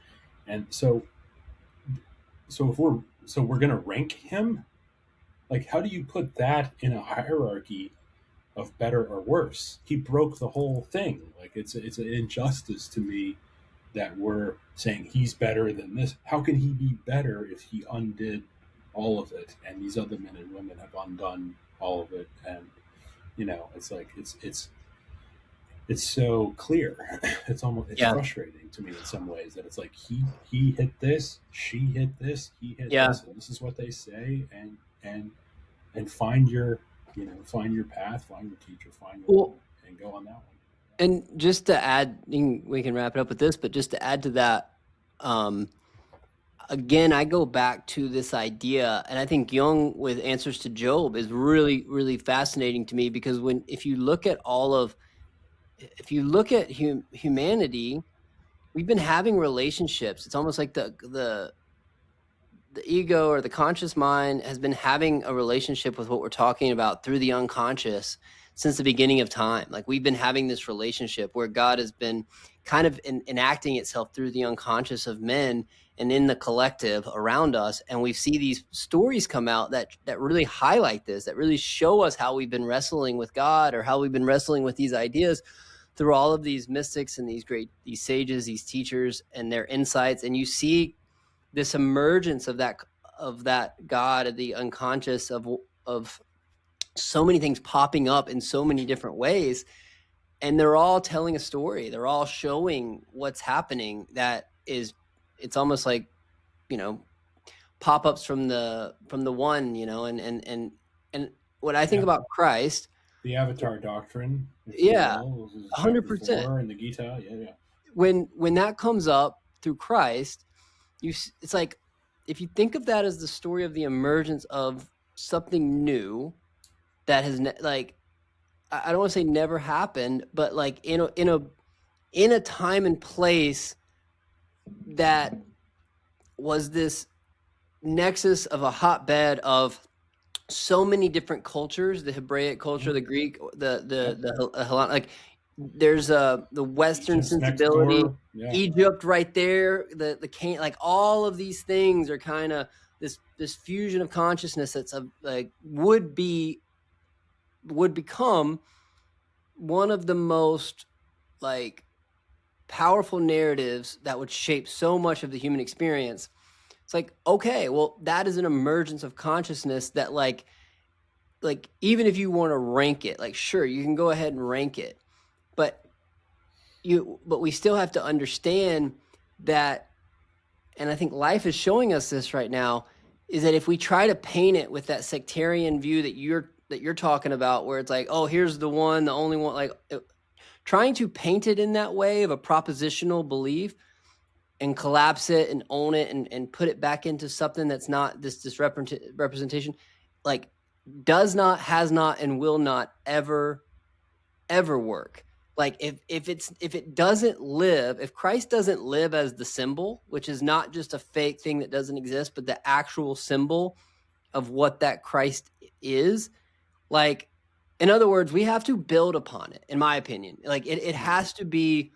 Speaker 2: and so if we're gonna rank him, like how do you put that in a hierarchy of better or worse? He broke the whole thing. Like it's an injustice to me that we're saying he's better than this. How can he be better if he undid all of it and these other men and women have undone all of it? And it's like it's so clear. It's
Speaker 1: Yeah.
Speaker 2: frustrating to me in some ways that it's like he hit this, she hit this, he hit
Speaker 1: Yeah.
Speaker 2: this, and this is what they say, and find your find your path, find your teacher, find your one,
Speaker 1: Well,
Speaker 2: and go on that one.
Speaker 1: and just to add, we can wrap it up with this, but just to add to that, um, again, I go back to this idea, and I think Jung with Answers to Job is really, really fascinating to me because if you look at humanity, we've been having relationships. It's almost like the ego or the conscious mind has been having a relationship with what we're talking about through the unconscious since the beginning of time. Like we've been having this relationship where God has been kind of enacting itself through the unconscious of men and in the collective around us. And we see these stories come out that really highlight this, that really show us how we've been wrestling with God or how we've been wrestling with these ideas through all of these mystics and these sages, these teachers and their insights. And you see this emergence of that God of the unconscious of so many things popping up in so many different ways, and they're all telling a story. They're all showing what's happening. It's almost like pop-ups from the one, and what I think
Speaker 2: Yeah,
Speaker 1: about Christ.
Speaker 2: the Avatar doctrine, if you
Speaker 1: Yeah,
Speaker 2: will. This is chapter
Speaker 1: 100%.
Speaker 2: 4 in the Gita. Yeah, yeah.
Speaker 1: When that comes up through Christ, it's like if you think of that as the story of the emergence of something new that has like I don't want to say never happened, but like in a in a time and place that was this nexus of a hotbed of so many different cultures, the Hebraic culture, the Greek, the Hellenic, like there's the Western
Speaker 2: Egypt's next
Speaker 1: sensibility,
Speaker 2: door. Yeah.
Speaker 1: Egypt right there, the can, like all of these things are kind of this fusion of consciousness that's like would become one of the most like powerful narratives that would shape so much of the human experience. It's like, okay, well, that is an emergence of consciousness that like even if you want to rank it, like sure, you can go ahead and rank it, but we still have to understand that, and I think life is showing us this right now, is that if we try to paint it with that sectarian view that you're talking about, where it's like, oh, here's the one, the only one, like trying to paint it in that way of a propositional belief and collapse it and own it and put it back into something that's not this representation, like does not, has not, and will not ever work. Like if it doesn't live, if Christ doesn't live as the symbol, which is not just a fake thing that doesn't exist, but the actual symbol of what that Christ is, like, in other words, we have to build upon it, in my opinion. Like it has to be,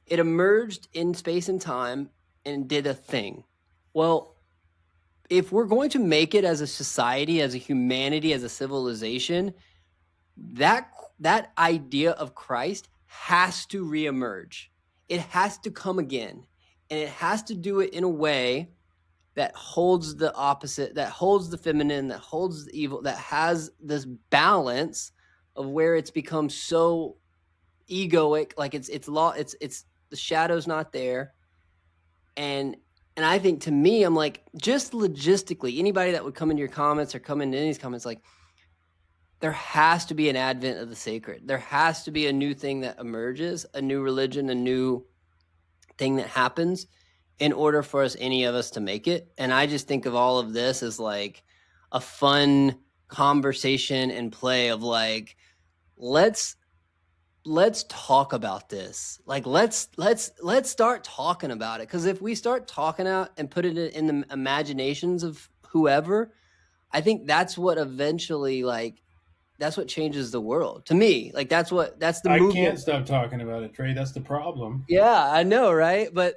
Speaker 1: it emerged in space and time and did a thing. Well, if we're going to make it as a society, as a humanity, as a civilization, that idea of Christ has to reemerge. It has to come again, and it has to do it in a way that holds the opposite, that holds the feminine, that holds the evil, that has this balance of where it's become so egoic, like it's the shadow's not there. And I think, to me, I'm like, just logistically, anybody that would come into your comments or come into these comments, like, there has to be an advent of the sacred. There has to be a new thing that emerges, a new religion, a new thing that happens in order for any of us to make it. And I just think of all of this as like a fun conversation and play of like, let's talk about this. Like, let's start talking about it. Because if we start talking out and put it in the imaginations of whoever, I think that's what eventually, like, that's what changes the world. To me, like that's the
Speaker 2: I
Speaker 1: movement.
Speaker 2: can't stop talking about it, Trey. That's the problem.
Speaker 1: Yeah, I know, right? But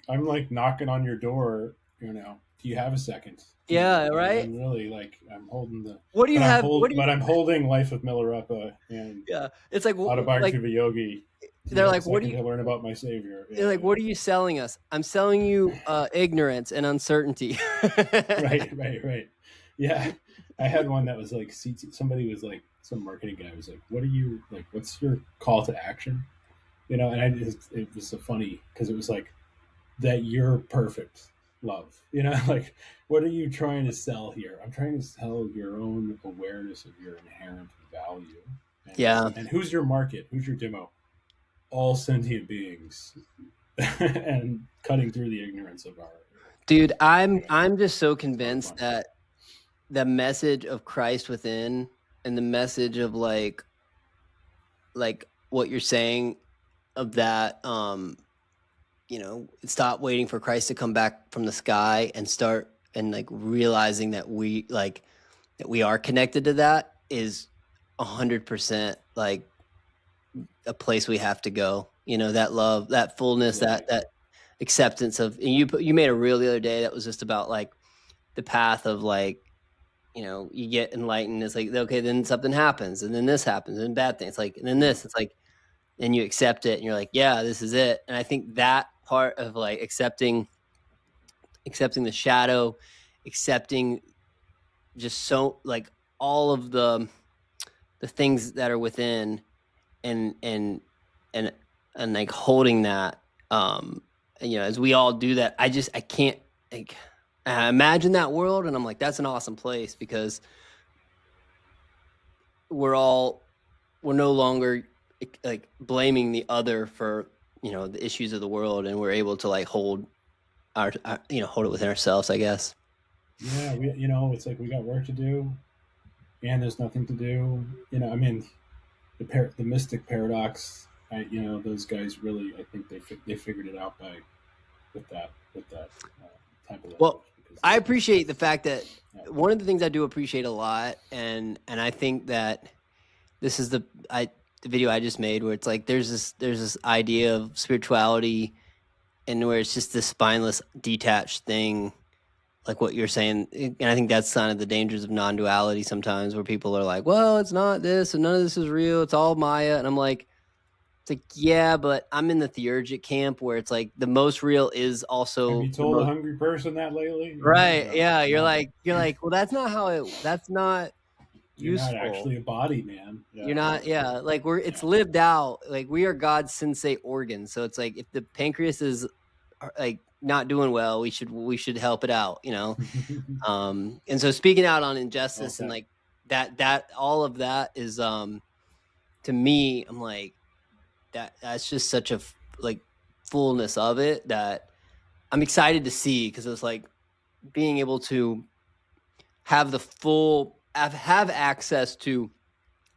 Speaker 2: I'm like knocking on your door. Do you have a second?
Speaker 1: Yeah, right.
Speaker 2: I'm really like, I'm holding the.
Speaker 1: What do you have?
Speaker 2: But I'm holding Life of Milarepa and
Speaker 1: Yeah, it's like
Speaker 2: Autobiography of a Yogi.
Speaker 1: They're like, what do you
Speaker 2: to learn about my Savior?
Speaker 1: They're like, what are you selling us? I'm selling you ignorance and uncertainty.
Speaker 2: Right. Yeah, I had one that was like, somebody was like, some marketing guy was like, what are you like? What's your call to action? And it was so funny because it was like that you're perfect love. Like, what are you trying to sell here? I'm trying to sell your own awareness of your inherent value. And who's your market? Who's your demo? All sentient beings, and cutting through the ignorance of our.
Speaker 1: Dude, I'm just so convinced that the message of Christ within and the message of like what you're saying of that, stop waiting for Christ to come back from the sky and start and like realizing that we are connected to that is 100% like a place we have to go. That love, that fullness, that acceptance of, and you made a reel the other day that was just about like the path of like, you get enlightened. It's like, okay, then something happens, and then this happens, and bad things, like, and then this, it's like, and you accept it, and you're like, yeah, this is it. And I think that part of like accepting the shadow, accepting just so like all of the things that are within, and like holding that, as we all do that, I can't, like, I imagine that world, and I'm like, that's an awesome place, because we're no longer like blaming the other for the issues of the world, and we're able to like hold hold it within ourselves, I guess.
Speaker 2: Yeah, it's like we got work to do, and there's nothing to do. The mystic paradox those guys really, I think they figured it out with that type of
Speaker 1: Well,
Speaker 2: language because
Speaker 1: I appreciate the fact that
Speaker 2: yeah.
Speaker 1: one of the things I do appreciate a lot, and I think that this is the video I just made where it's like there's this idea of spirituality and where it's just this spineless, detached thing, like what you're saying. And I think that's kind of the dangers of non-duality sometimes, where people are like, well, it's not this and none of this is real, it's all Maya. And I'm like, it's like, yeah, but I'm in the theurgic camp where it's like the most real is
Speaker 2: Have
Speaker 1: also
Speaker 2: you
Speaker 1: the
Speaker 2: told a
Speaker 1: most
Speaker 2: hungry person that lately?
Speaker 1: right.
Speaker 2: No,
Speaker 1: Yeah,
Speaker 2: no.
Speaker 1: you're like, well, that's not
Speaker 2: You're not
Speaker 1: useful.
Speaker 2: actually a body, man.
Speaker 1: You're
Speaker 2: Yeah,
Speaker 1: not, yeah, like it's
Speaker 2: yeah.
Speaker 1: lived out. Like we are God's sensate organ. So it's like if the pancreas is like not doing well, we should help it out, you know. And so speaking out on
Speaker 2: Well
Speaker 1: injustice and
Speaker 2: said.
Speaker 1: like that all of that is to me, I'm like that's just such a like fullness of it that I'm excited to see, because it's like being able to have the full have access to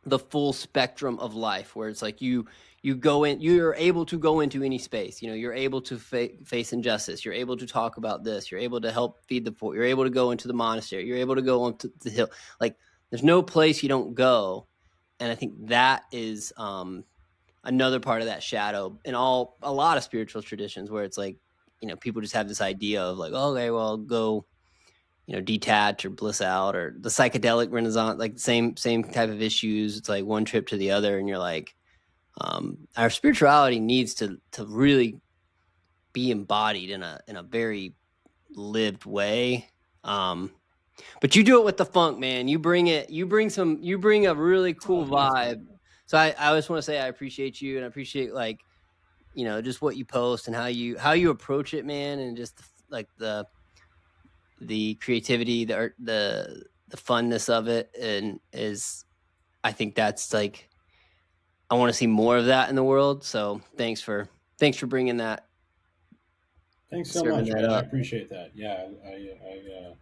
Speaker 1: the full spectrum of life, where it's like you're able to go into any space, you know, you're able to face injustice, you're able to talk about this, you're able to help feed the poor, you're able to go into the monastery, you're able to go on to the hill, like there's no place you don't go. And I think that is another part of that shadow in a lot of spiritual traditions, where it's like, you know, people just have this idea of like, oh, okay, well, I'll go, you know, detach or bliss out, or the psychedelic renaissance, like same type of issues. It's like one trip to the other, and you're like, our spirituality needs to really be embodied in a very lived way. But you do it with the funk, man. You bring a really cool
Speaker 2: Thanks, man.
Speaker 1: vibe. So I just want to say I appreciate you, and I appreciate, like, you know, just what you post and how you approach it, man, and just like the creativity, the art, the funness of it, and is, I think that's like, I want to see more of that in the world. So thanks for bringing that,
Speaker 2: Thanks so
Speaker 1: serving
Speaker 2: much,
Speaker 1: that
Speaker 2: man. I
Speaker 1: up.
Speaker 2: appreciate that. Yeah, I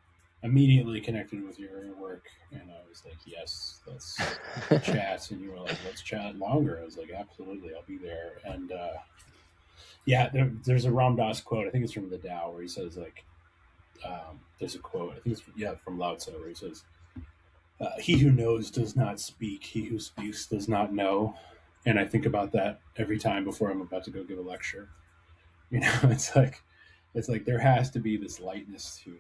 Speaker 2: immediately connected with your work, and I was like, yes, let's chat. And you were like, let's chat longer. I was like, absolutely, I'll be there. And yeah, there's a Ram Dass quote. I think it's from the Tao, where he says like, there's a quote. I think it's from Lao Tzu, where he says, "He who knows does not speak. He who speaks does not know." And I think about that every time before I'm about to go give a lecture. You know, it's like there has to be this lightness to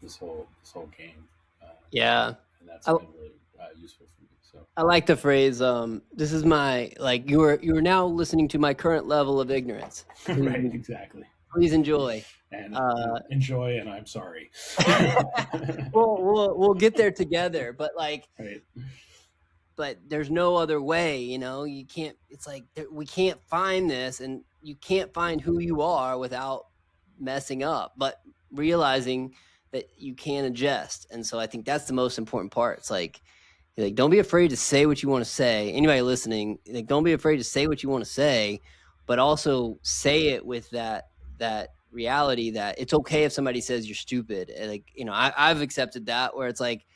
Speaker 2: this whole game,
Speaker 1: Yeah,
Speaker 2: and that's
Speaker 1: I,
Speaker 2: been really useful for me. So
Speaker 1: I like the phrase. This is my, like, you are now listening to my current level of ignorance. Please,
Speaker 2: right, exactly,
Speaker 1: please enjoy.
Speaker 2: and
Speaker 1: Uh,
Speaker 2: enjoy. And I'm sorry.
Speaker 1: we'll get there together, but like,
Speaker 2: Right.
Speaker 1: but there's no other way, you know. You can't, it's like we can't find this, and you can't find who you are without messing up, but realizing that you can adjust. And so I think that's the most important part. It's like don't be afraid to say what you want to say. Anybody listening, like, don't be afraid to say what you want to say, but also say it with that reality that it's okay if somebody says you're stupid. And like, you know, I've accepted that, where it's like,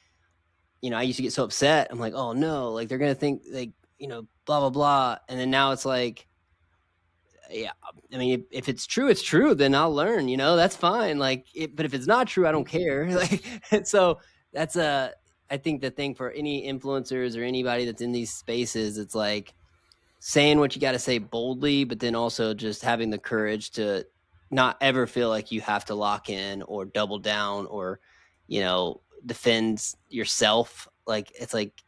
Speaker 1: you know, I used to get so upset. I'm like, oh no, like they're gonna think, like, you know, blah blah blah. And then now it's like, yeah, I mean, if it's true, it's true. Then I'll learn. You know, that's fine. Like, but if it's not true, I don't care. Like, so that's I think the thing for any influencers or anybody that's in these spaces, it's like saying what you got to say boldly, but then also just having the courage to not ever feel like you have to lock in or double down or, you know, defend yourself. Like, it's like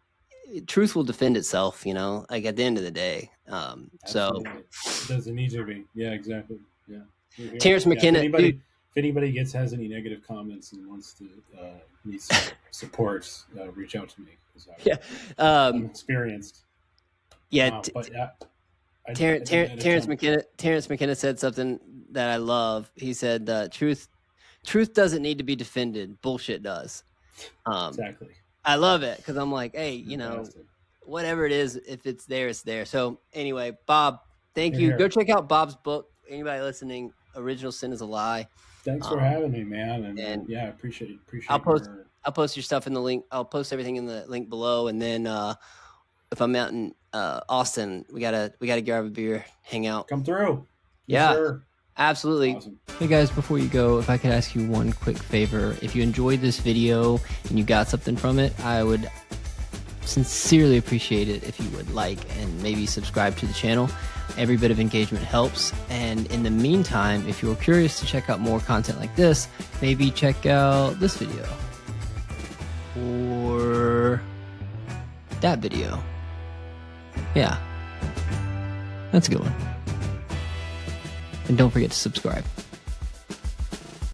Speaker 1: truth will defend itself, you know, like at the end of the day. So
Speaker 2: Absolutely, it doesn't need to be. Yeah, exactly. Yeah, we're here.
Speaker 1: Terrence
Speaker 2: Yeah, if
Speaker 1: McKenna, dude.
Speaker 2: anybody has any negative comments and wants to need some support, reach out to me because
Speaker 1: Yeah.
Speaker 2: I'm experienced.
Speaker 1: Yeah.
Speaker 2: But yeah,
Speaker 1: Terrence McKenna said something that I love. He said, truth doesn't need to be defended. Bullshit does.
Speaker 2: Exactly.
Speaker 1: I love it, because I'm like, hey, you know,
Speaker 2: Fantastic.
Speaker 1: whatever it is, if it's there, it's there. So anyway, Bob, thank
Speaker 2: Here,
Speaker 1: you.
Speaker 2: here.
Speaker 1: Go check out Bob's book. Anybody listening, Original Sin is a Lie.
Speaker 2: Thanks for having me, man. And yeah, appreciate
Speaker 1: I'll post your stuff in the link. I'll post everything in the link below, and then if I'm out in Austin, we gotta grab a beer, hang out.
Speaker 2: Come through.
Speaker 1: Yeah,
Speaker 2: Yes, sir.
Speaker 1: absolutely.
Speaker 2: Awesome.
Speaker 1: Hey guys, before you go, if I could ask you one quick favor. If you enjoyed this video and you got something from it, I would sincerely appreciate it if you would like and maybe subscribe to the channel. Every bit of engagement helps. And in the meantime, if you're curious to check out more content like this, maybe check out this video or that video. Yeah, that's a good one. And don't forget to subscribe.